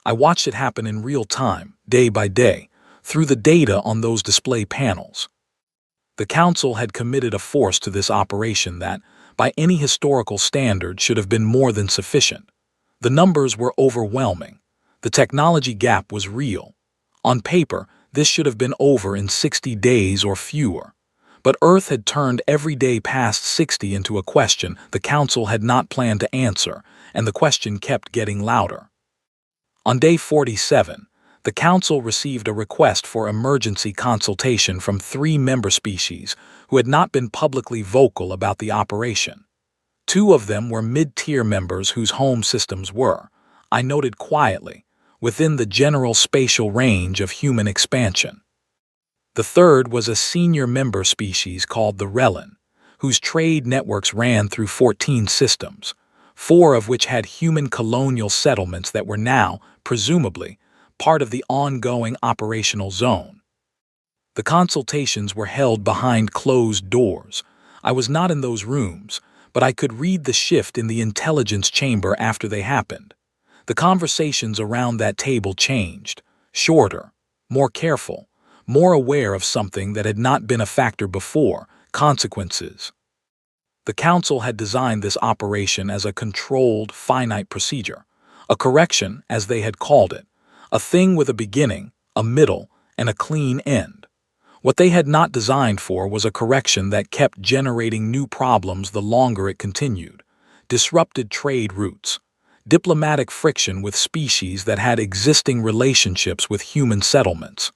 S1: I watched it happen in real time, day by day, through the data on those display panels. The Council had committed a force to this operation that, by any historical standard, should have been more than sufficient. The numbers were overwhelming. The technology gap was real. On paper, this should have been over in 60 days or fewer. But Earth had turned every day past 60 into a question the Council had not planned to answer, and the question kept getting louder. On day 47, the Council received a request for emergency consultation from 3 member species who had not been publicly vocal about the operation. 2 of them were mid-tier members whose home systems were, I noted quietly, within the general spatial range of human expansion. The third was a senior member species called the Relin, whose trade networks ran through 14 systems, 4 of which had human colonial settlements that were now, presumably, part of the ongoing operational zone. The consultations were held behind closed doors. I was not in those rooms, but I could read the shift in the intelligence chamber after they happened. The conversations around that table changed, shorter, more careful, more aware of something that had not been a factor before, consequences. The Council had designed this operation as a controlled, finite procedure, a correction, as they had called it, a thing with a beginning, a middle, and a clean end. What they had not designed for was a correction that kept generating new problems the longer it continued, disrupted trade routes, diplomatic friction with species that had existing relationships with human settlements.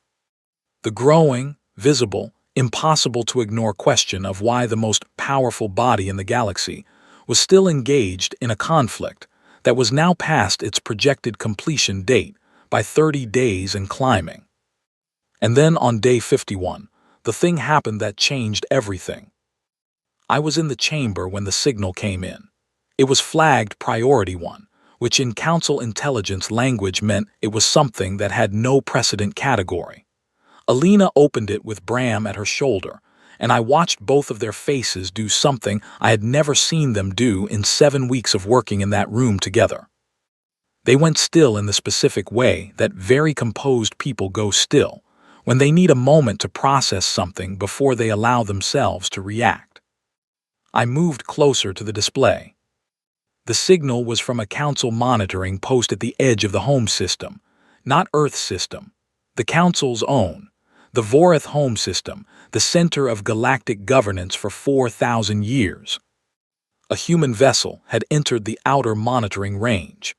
S1: The growing, visible, impossible-to-ignore question of why the most powerful body in the galaxy was still engaged in a conflict that was now past its projected completion date by 30 days and climbing. And then on day 51, the thing happened that changed everything. I was in the chamber when the signal came in. It was flagged Priority 1, which in Council intelligence language meant it was something that had no precedent category. Alina opened it with Bram at her shoulder, and I watched both of their faces do something I had never seen them do in 7 weeks of working in that room together. They went still in the specific way that very composed people go still, when they need a moment to process something before they allow themselves to react. I moved closer to the display. The signal was from a Council monitoring post at the edge of the home system, not Earth system, the Council's own, the Vorath home system, the center of galactic governance for 4,000 years. A human vessel had entered the outer monitoring range.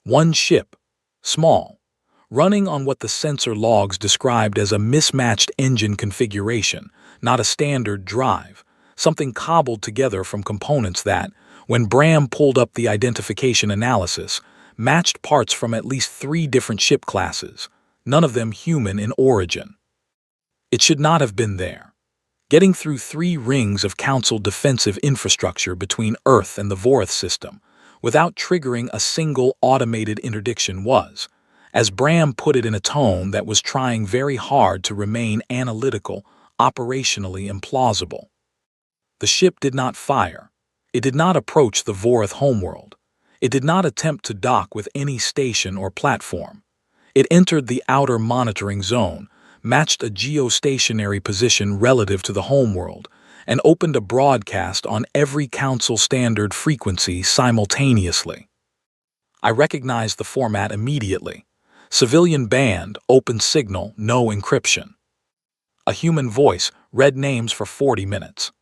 S1: One ship, small, running on what the sensor logs described as a mismatched engine configuration, not a standard drive, something cobbled together from components that, when Bram pulled up the identification analysis, matched parts from at least 3 different ship classes, none of them human in origin. It should not have been there. Getting through 3 rings of Council defensive infrastructure between Earth and the Vorath system, without triggering a single automated interdiction was, as Bram put it in a tone that was trying very hard to remain analytical, operationally implausible. The ship did not fire. It did not approach the Vorath homeworld. It did not attempt to dock with any station or platform. It entered the outer monitoring zone, matched a geostationary position relative to the homeworld, and opened a broadcast on every Council standard frequency simultaneously. I recognized the format immediately. Civilian band, open signal, no encryption. A human voice read names for 40 minutes.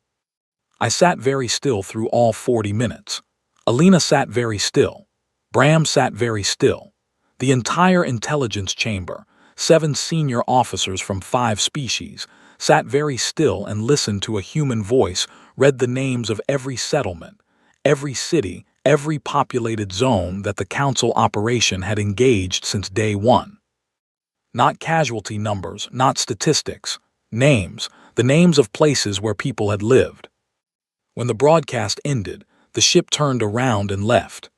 S1: I sat very still through all 40 minutes. Alina sat very still. Bram sat very still. The entire intelligence chamber, 7 senior officers from 5 species, sat very still and listened to a human voice read the names of every settlement, every city, every populated zone that the Council operation had engaged since day 1. Not casualty numbers, not statistics, names, the names of places where people had lived. When the broadcast ended, the ship turned around and left.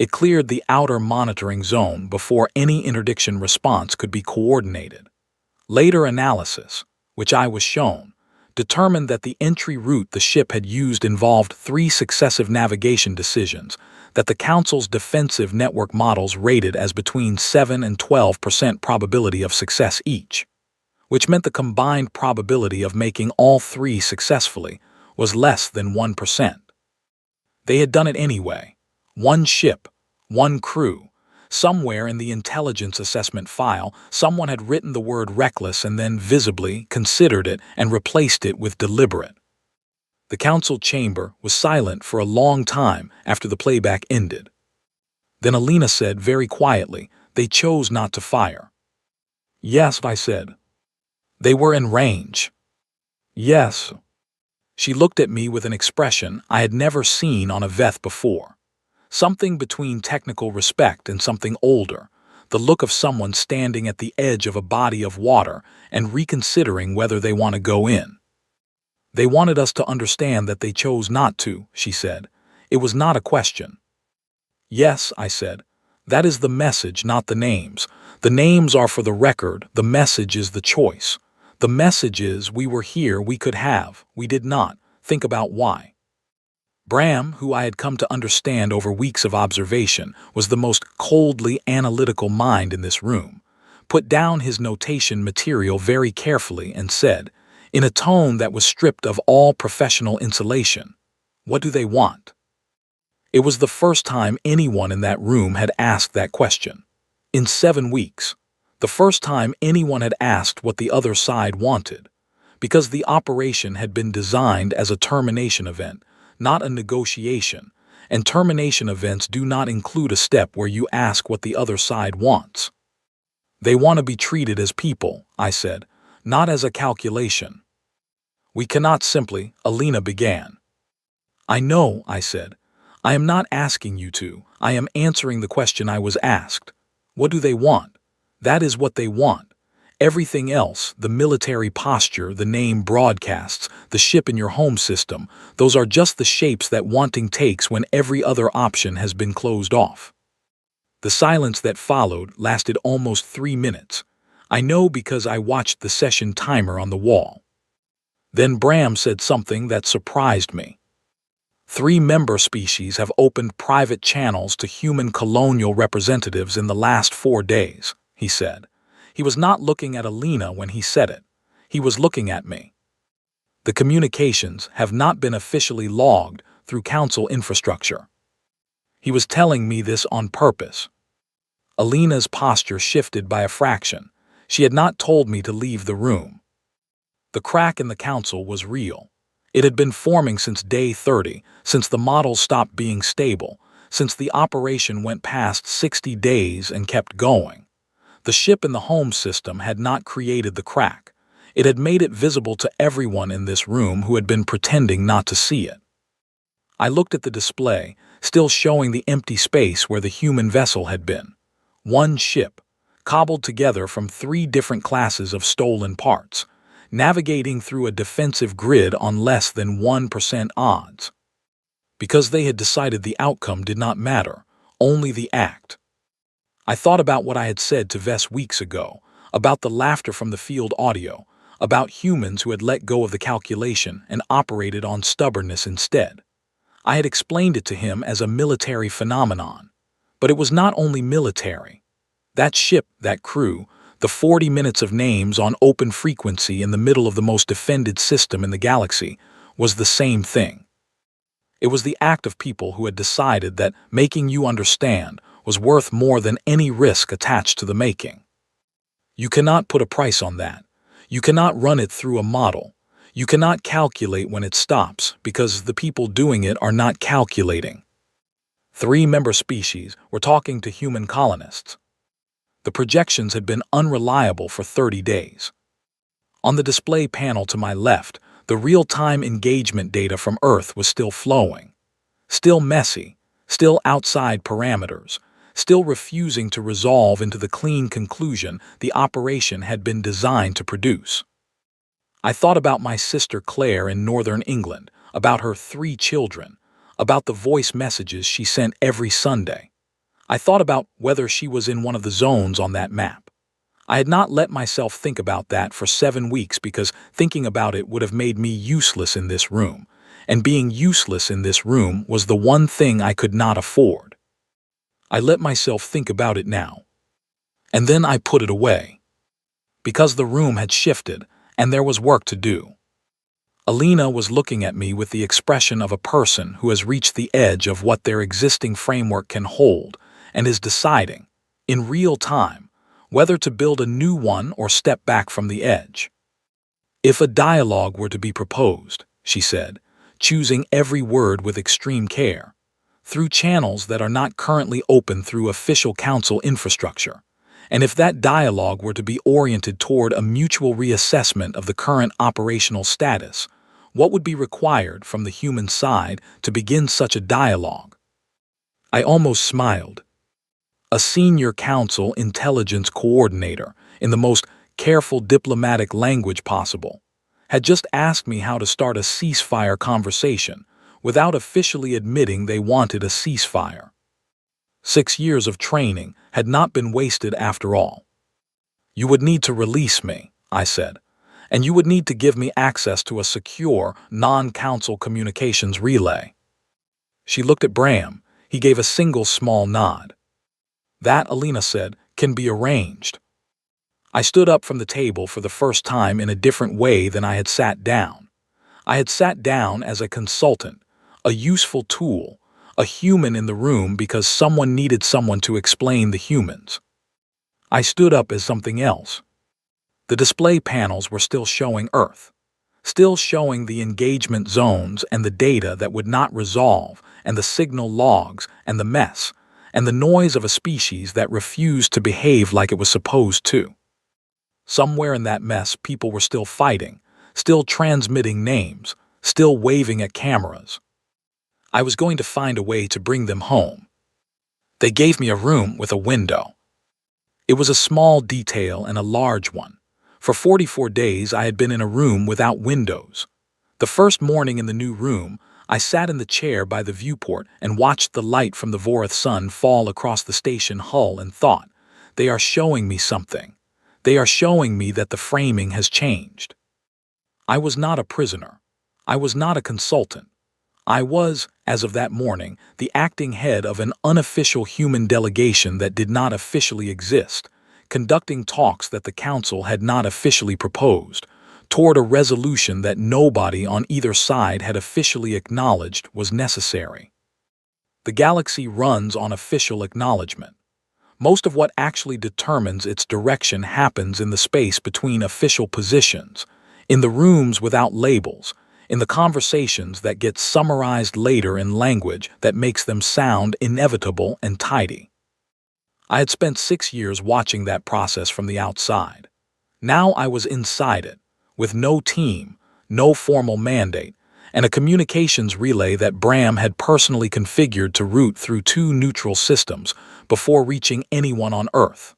S1: It cleared the outer monitoring zone before any interdiction response could be coordinated. Later analysis, which I was shown, determined that the entry route the ship had used involved 3 successive navigation decisions that the Council's defensive network models rated as between 7 and 12% probability of success each, which meant the combined probability of making all 3 successfully was less than 1%. They had done it anyway. 1 ship, 1 crew. Somewhere in the intelligence assessment file, someone had written the word reckless and then visibly considered it and replaced it with deliberate. The Council chamber was silent for a long time after the playback ended. Then Alina said very quietly, "They chose not to fire." "Yes," I said. "They were in range." "Yes." She looked at me with an expression I had never seen on a Veth before. Something between technical respect and something older, the look of someone standing at the edge of a body of water and reconsidering whether they want to go in. "They wanted us to understand that they chose not to," she said. "It was not a question." "Yes," I said. "That is the message, not the names. The names are for the record, the message is the choice. The message is we were here, we could have, we did not. Think about why." Bram, who I had come to understand over weeks of observation, was the most coldly analytical mind in this room, put down his notation material very carefully and said, in a tone that was stripped of all professional insulation, "What do they want?" It was the first time anyone in that room had asked that question. In 7 weeks. The first time anyone had asked what the other side wanted, because the operation had been designed as a termination event, not a negotiation, and termination events do not include a step where you ask what the other side wants. "They want to be treated as people," I said, "not as a calculation." "We cannot simply," Alina began. "I know," I said. "I am not asking you to. I am answering the question I was asked. What do they want? That is what they want. Everything else, the military posture, the name broadcasts, the ship in your home system, those are just the shapes that wanting takes when every other option has been closed off." The silence that followed lasted almost 3 minutes. I know because I watched the session timer on the wall. Then Bram said something that surprised me. 3 member species have opened private channels to human colonial representatives in the last 4 days, he said. He was not looking at Alina when he said it. He was looking at me. "The communications have not been officially logged through Council infrastructure." He was telling me this on purpose. Alina's posture shifted by a fraction. She had not told me to leave the room. The crack in the council was real. It had been forming since day 30, since the model stopped being stable, since the operation went past 60 days and kept going. The ship in the home system had not created the crack. It had made it visible to everyone in this room who had been pretending not to see it. I looked at the display, still showing the empty space where the human vessel had been. One ship, cobbled together from 3 different classes of stolen parts, navigating through a defensive grid on less than 1% odds. Because they had decided the outcome did not matter, only the act. I thought about what I had said to Vess weeks ago, about the laughter from the field audio, about humans who had let go of the calculation and operated on stubbornness instead. I had explained it to him as a military phenomenon. But it was not only military. That ship, that crew, the 40 minutes of names on open frequency in the middle of the most defended system in the galaxy, was the same thing. It was the act of people who had decided that making you understand was worth more than any risk attached to the making. You cannot put a price on that. You cannot run it through a model. You cannot calculate when it stops because the people doing it are not calculating. 3 member species were talking to human colonists. The projections had been unreliable for 30 days. On the display panel to my left, the real-time engagement data from Earth was still flowing. Still messy, still outside parameters, still refusing to resolve into the clean conclusion the operation had been designed to produce. I thought about my sister Claire in northern England, about her 3 children, about the voice messages she sent every Sunday. I thought about whether she was in one of the zones on that map. I had not let myself think about that for 7 weeks because thinking about it would have made me useless in this room, and being useless in this room was the one thing I could not afford. I let myself think about it now. And then I put it away. Because the room had shifted, and there was work to do. Alina was looking at me with the expression of a person who has reached the edge of what their existing framework can hold and is deciding, in real time, whether to build a new one or step back from the edge. If a dialogue were to be proposed, she said, choosing every word with extreme care, through channels that are not currently open through official council infrastructure, and if that dialogue were to be oriented toward a mutual reassessment of the current operational status, what would be required from the human side to begin such a dialogue? I almost smiled. A senior council intelligence coordinator, in the most careful diplomatic language possible, had just asked me how to start a ceasefire conversation without officially admitting they wanted a ceasefire. 6 years of training had not been wasted after all. You would need to release me, I said, and you would need to give me access to a secure, non-council communications relay. She looked at Bram. He gave a single small nod. That, Alina said, can be arranged. I stood up from the table for the first time in a different way than I had sat down. I had sat down as a consultant, a useful tool, a human in the room because someone needed someone to explain the humans. I stood up as something else. The display panels were still showing Earth, still showing the engagement zones and the data that would not resolve, and the signal logs and the mess, and the noise of a species that refused to behave like it was supposed to. Somewhere in that mess, people were still fighting, still transmitting names, still waving at cameras. I was going to find a way to bring them home. They gave me a room with a window. It was a small detail and a large one. For 44 days, I had been in a room without windows. The first morning in the new room, I sat in the chair by the viewport and watched the light from the Vorath sun fall across the station hull and thought, they are showing me something. They are showing me that the framing has changed. I was not a prisoner. I was not a consultant. I was, as of that morning, the acting head of an unofficial human delegation that did not officially exist, conducting talks that the council had not officially proposed, toward a resolution that nobody on either side had officially acknowledged was necessary. The galaxy runs on official acknowledgement. Most of what actually determines its direction happens in the space between official positions, in the rooms without labels, in the conversations that get summarized later in language that makes them sound inevitable and tidy. I had spent 6 years watching that process from the outside. Now I was inside it, with no team, no formal mandate, and a communications relay that Bram had personally configured to route through 2 neutral systems before reaching anyone on Earth.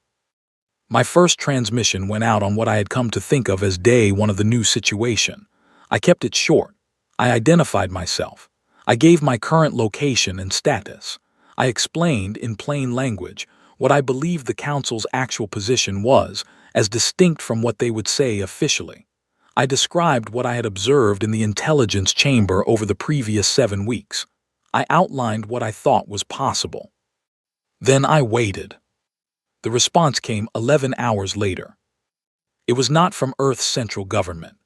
S1: My first transmission went out on what I had come to think of as day 1 of the new situation. I kept it short. I identified myself. I gave my current location and status. I explained, in plain language, what I believed the Council's actual position was, as distinct from what they would say officially. I described what I had observed in the intelligence chamber over the previous 7 weeks. I outlined what I thought was possible. Then I waited. The response came 11 hours later. It was not from Earth's central government.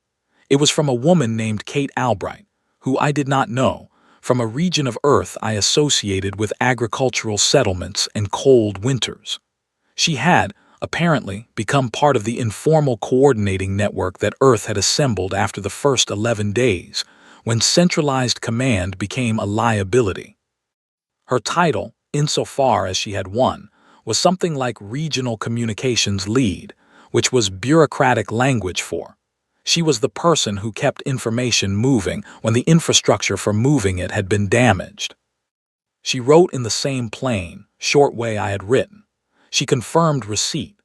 S1: It was from a woman named Kate Albright, who I did not know, from a region of Earth I associated with agricultural settlements and cold winters. She had, apparently, become part of the informal coordinating network that Earth had assembled after the first 11 days, when centralized command became a liability. Her title, insofar as she had won, was something like Regional Communications Lead, which was bureaucratic language for. She was the person who kept information moving when the infrastructure for moving it had been damaged. She wrote in the same plain, short way I had written. She confirmed receipt.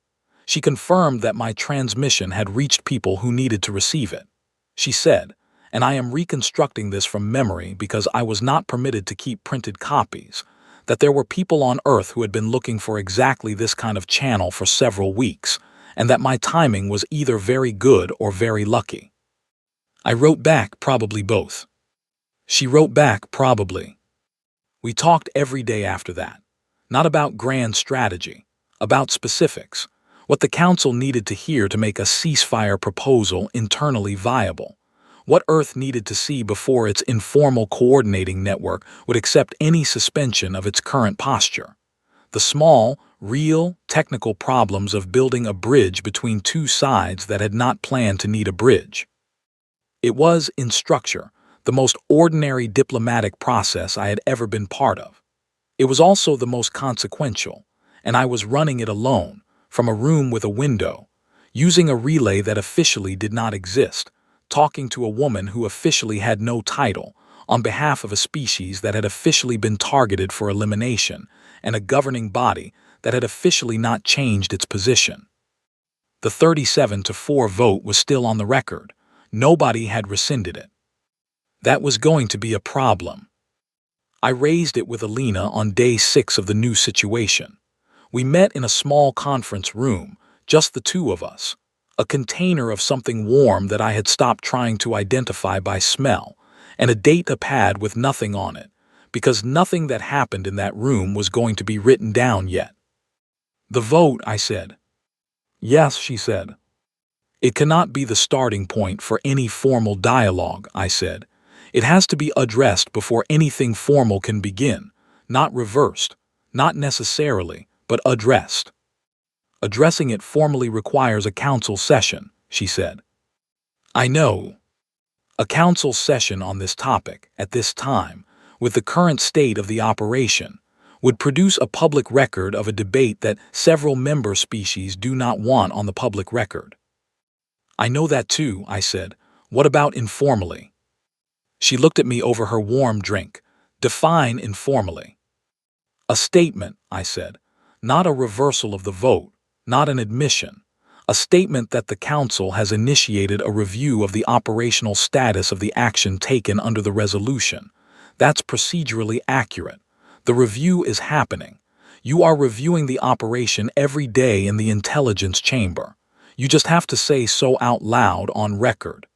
S1: She confirmed that my transmission had reached people who needed to receive it. She said, and I am reconstructing this from memory because I was not permitted to keep printed copies, that there were people on Earth who had been looking for exactly this kind of channel for several weeks, and that my timing was either very good or very lucky. I wrote back probably both. She wrote back probably. We talked every day after that, not about grand strategy, about specifics, what the Council needed to hear to make a ceasefire proposal internally viable, what Earth needed to see before its informal coordinating network would accept any suspension of its current posture. The small, real, technical problems of building a bridge between 2 sides that had not planned to need a bridge. It was, in structure, the most ordinary diplomatic process I had ever been part of. It was also the most consequential, and I was running it alone, from a room with a window, using a relay that officially did not exist, talking to a woman who officially had no title, on behalf of a species that had officially been targeted for elimination, and a governing body that had officially not changed its position. The 37-4 vote was still on the record. Nobody had rescinded it. That was going to be a problem. I raised it with Alina on day 6 of the new situation. We met in a small conference room, just the 2 of us, a container of something warm that I had stopped trying to identify by smell, and a data pad with nothing on it, because nothing that happened in that room was going to be written down yet. The vote, I said. Yes, she said. It cannot be the starting point for any formal dialogue, I said. It has to be addressed before anything formal can begin, not reversed, not necessarily, but addressed. Addressing it formally requires a council session, she said. I know. A council session on this topic, at this time, with the current state of the operation, would produce a public record of a debate that several member species do not want on the public record. I know that too, I said. What about informally? She looked at me over her warm drink. Define informally. A statement, I said, not a reversal of the vote, not an admission. A statement that the Council has initiated a review of the operational status of the action taken under the resolution. That's procedurally accurate. The review is happening. You are reviewing the operation every day in the intelligence chamber. You just have to say so out loud on record.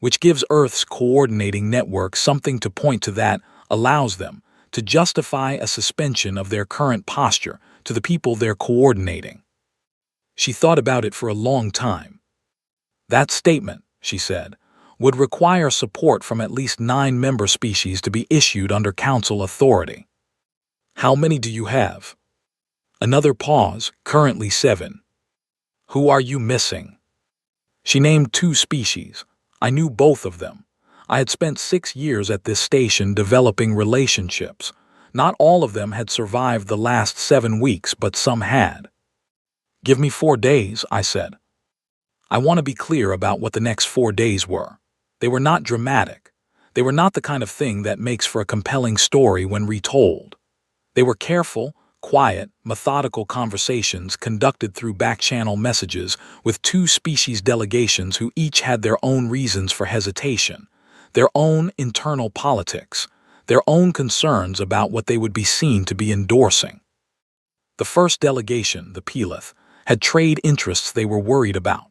S1: Which gives Earth's coordinating network something to point to that allows them to justify a suspension of their current posture to the people they're coordinating. She thought about it for a long time. That statement, she said, would require support from at least 9 member species to be issued under Council authority. How many do you have? Another pause, currently 7. Who are you missing? She named 2 species. I knew both of them. I had spent 6 years at this station developing relationships. Not all of them had survived the last 7 weeks, but some had. Give me 4 days, I said. I want to be clear about what the next 4 days were. They were not dramatic. They were not the kind of thing that makes for a compelling story when retold. They were careful, quiet, methodical conversations conducted through back-channel messages with 2 species delegations who each had their own reasons for hesitation, their own internal politics, their own concerns about what they would be seen to be endorsing. The first delegation, the Pelith, had trade interests they were worried about.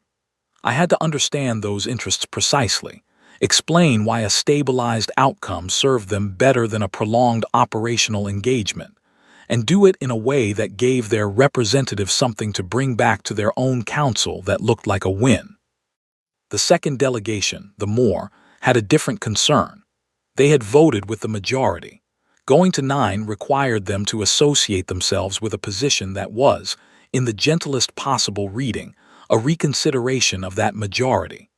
S1: I had to understand those interests precisely, explain why a stabilized outcome served them better than a prolonged operational engagement, and do it in a way that gave their representatives something to bring back to their own council that looked like a win. The second delegation, the Moor, had a different concern. They had voted with the majority. Going to 9 required them to associate themselves with a position that was, in the gentlest possible reading, a reconsideration of that majority.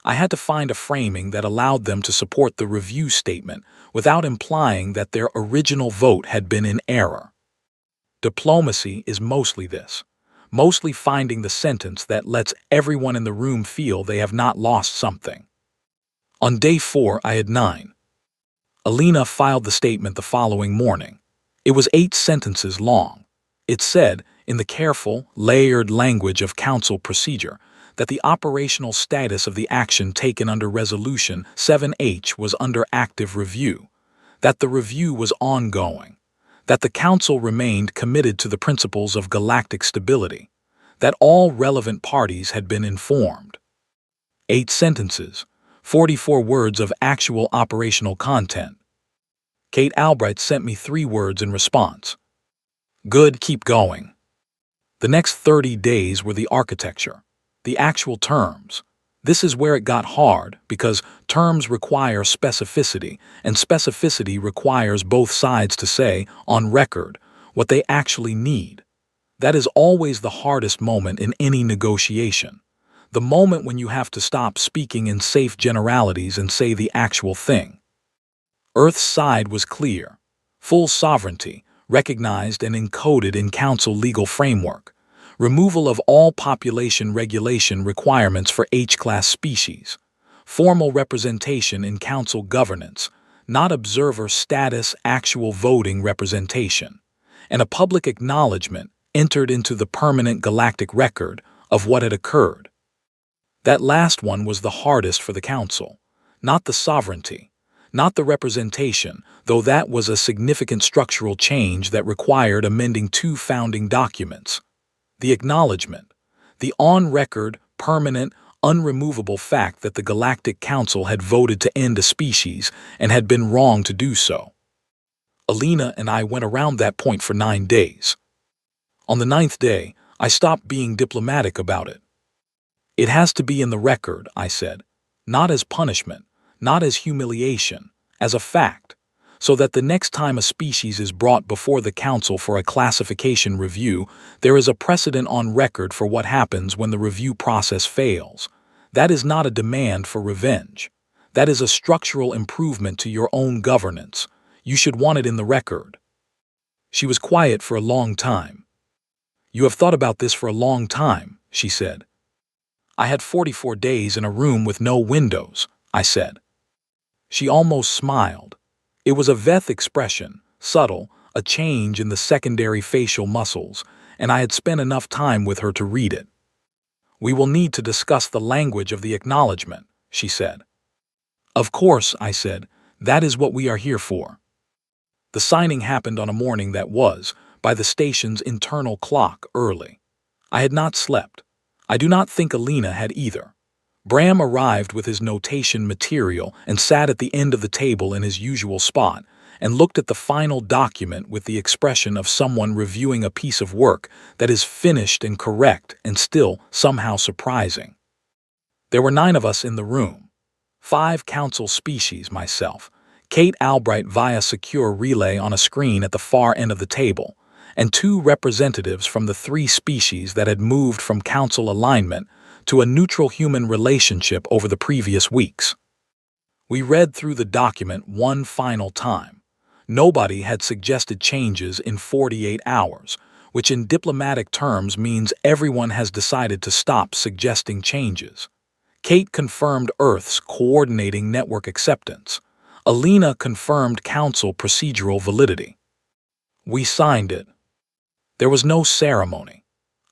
S1: I had to find a framing that allowed them to support the review statement without implying that their original vote had been in error. Diplomacy is mostly this, mostly finding the sentence that lets everyone in the room feel they have not lost something. On day 4, I had 9. Alina filed the statement the following morning. It was 8 sentences long. It said, in the careful, layered language of council procedure, that the operational status of the action taken under Resolution 7H was under active review, that the review was ongoing, that the Council remained committed to the principles of galactic stability, that all relevant parties had been informed. 8 sentences, 44 words of actual operational content. Kate Albright sent me 3 words in response. Good, keep going. The next 30 days were the architecture, the actual terms. This is where it got hard because terms require specificity, and specificity requires both sides to say, on record, what they actually need. That is always the hardest moment in any negotiation. The moment when you have to stop speaking in safe generalities and say the actual thing. Earth's side was clear. Full sovereignty, recognized and encoded in Council legal framework. Removal of all population regulation requirements for H-class species. Formal representation in Council governance, not observer status, actual voting representation. And a public acknowledgement entered into the permanent galactic record of what had occurred. That last one was the hardest for the Council, not the sovereignty, not the representation, though that was a significant structural change that required amending 2 founding documents. The acknowledgement, the on-record, permanent, unremovable fact that the Galactic Council had voted to end a species and had been wrong to do so. Alina and I went around that point for 9 days. On the 9th day, I stopped being diplomatic about it. It has to be in the record, I said, not as punishment, not as humiliation, as a fact, so that the next time a species is brought before the Council for a classification review, there is a precedent on record for what happens when the review process fails. That is not a demand for revenge. That is a structural improvement to your own governance. You should want it in the record. She was quiet for a long time. You have thought about this for a long time, she said. I had 44 days in a room with no windows, I said. She almost smiled. It was a Veth expression, subtle, a change in the secondary facial muscles, and I had spent enough time with her to read it. We will need to discuss the language of the acknowledgement, she said. Of course, I said, that is what we are here for. The signing happened on a morning that was, by the station's internal clock, early. I had not slept. I do not think Alina had either. Bram arrived with his notation material and sat at the end of the table in his usual spot and looked at the final document with the expression of someone reviewing a piece of work that is finished and correct and still somehow surprising. There were 9 of us in the room. 5 council species, myself, Kate Albright via secure relay on a screen at the far end of the table, and two representatives from the three species that had moved from council alignment to a neutral human relationship over the previous weeks. We read through the document one final time. Nobody had suggested changes in 48 hours, which in diplomatic terms means everyone has decided to stop suggesting changes. Kate confirmed Earth's coordinating network acceptance. Alina confirmed council procedural validity. We signed it. There was no ceremony.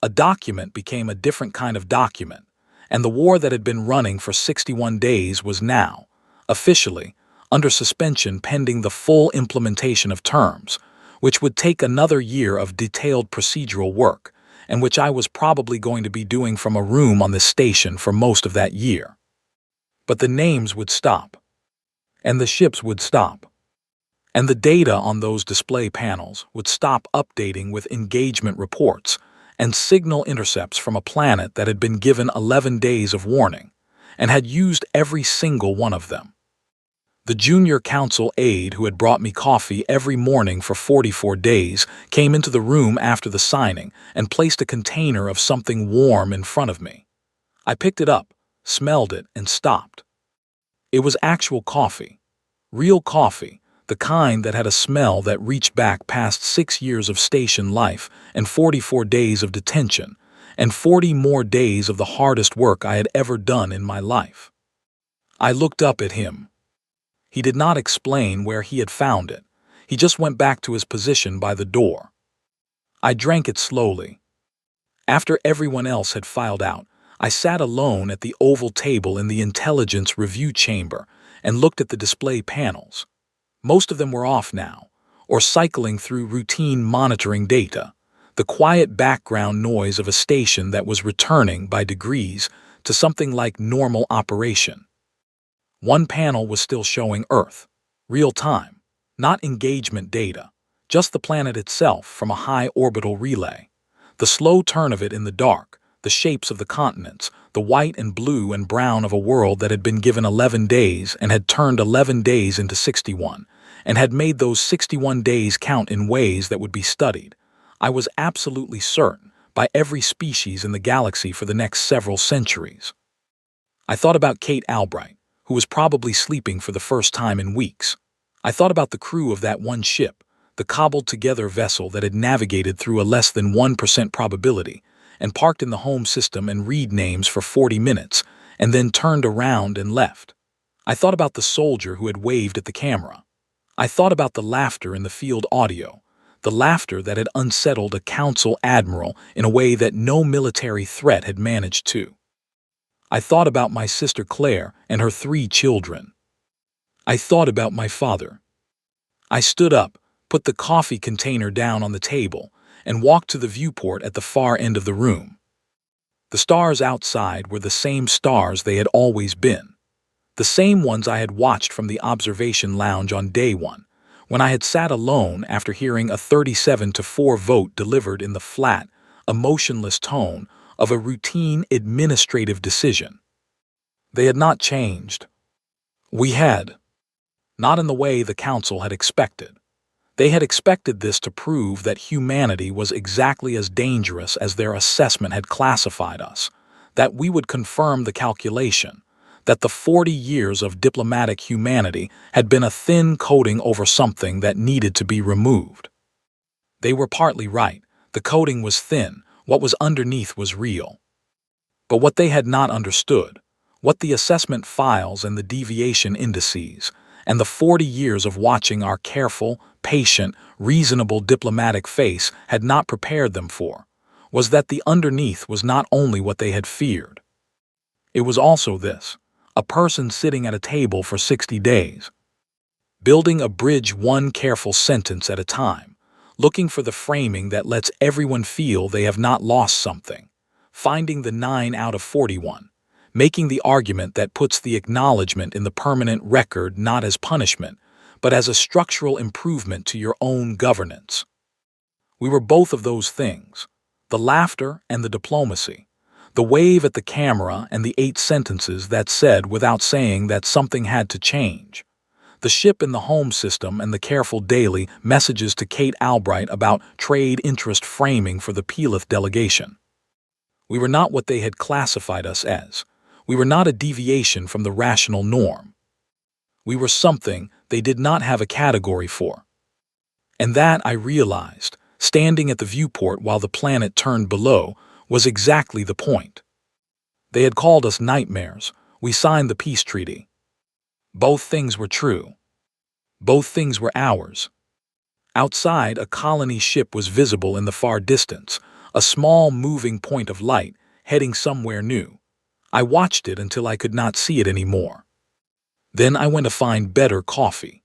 S1: A document became a different kind of document, and the war that had been running for 61 days was now, officially, under suspension pending the full implementation of terms, which would take another year of detailed procedural work, and which I was probably going to be doing from a room on this station for most of that year. But the names would stop, and the ships would stop, and the data on those display panels would stop updating with engagement reports and signal intercepts from a planet that had been given 11 days of warning and had used every single one of them. The junior council aide who had brought me coffee every morning for 44 days came into the room after the signing and placed a container of something warm in front of me. I picked it up, smelled it, and stopped. It was actual coffee. Real coffee, the kind that had a smell that reached back past 6 years of station life and 44 days of detention, and 40 more days of the hardest work I had ever done in my life. I looked up at him. He did not explain where he had found it. He just went back to his position by the door. I drank it slowly. After everyone else had filed out, I sat alone at the oval table in the intelligence review chamber and looked at the display panels. Most of them were off now, or cycling through routine monitoring data, the quiet background noise of a station that was returning by degrees to something like normal operation. One panel was still showing Earth, real time, not engagement data, just the planet itself from a high orbital relay. The slow turn of it in the dark, the shapes of the continents, the white and blue and brown of a world that had been given 11 days and had turned 11 days into 61, and had made those 61 days count in ways that would be studied. I was absolutely certain, by every species in the galaxy for the next several centuries. I thought about Kate Albright, who was probably sleeping for the first time in weeks. I thought about the crew of that one ship, the cobbled-together vessel that had navigated through a less than 1% probability, and parked in the home system and read names for 40 minutes, and then turned around and left. I thought about the soldier who had waved at the camera. I thought about the laughter in the field audio, the laughter that had unsettled a council admiral in a way that no military threat had managed to. I thought about my sister Claire and her 3 children. I thought about my father. I stood up, put the coffee container down on the table, and walked to the viewport at the far end of the room. The stars outside were the same stars they had always been, the same ones I had watched from the observation lounge on day 1, when I had sat alone after hearing a 37-4 vote delivered in the flat, emotionless tone of a routine administrative decision. They had not changed. We had. Not in the way the council had expected. They had expected this to prove that humanity was exactly as dangerous as their assessment had classified us, that we would confirm the calculation, that the 40 years of diplomatic humanity had been a thin coating over something that needed to be removed. They were partly right. The coating was thin, what was underneath was real. But what they had not understood, what the assessment files and the deviation indices, and the 40 years of watching our careful, patient, reasonable diplomatic face had not prepared them for, was that the underneath was not only what they had feared. It was also this: a person sitting at a table for 60 days, building a bridge one careful sentence at a time, looking for the framing that lets everyone feel they have not lost something, finding the 9 out of 41, making the argument that puts the acknowledgement in the permanent record not as punishment, but as a structural improvement to your own governance. We were both of those things, the laughter and the diplomacy, the wave at the camera and the 8 sentences that said without saying that something had to change, The ship in the home system and the careful daily messages to Kate Albright about trade interest framing for the Pelith delegation. We were not what they had classified us as. We were not a deviation from the rational norm. We were something they did not have a category for. And that, I realized, standing at the viewport while the planet turned below, was exactly the point. They had called us nightmares. We signed the peace treaty. Both things were true. Both things were ours. Outside, a colony ship was visible in the far distance, a small moving point of light, heading somewhere new. I watched it until I could not see it anymore. Then I went to find better coffee.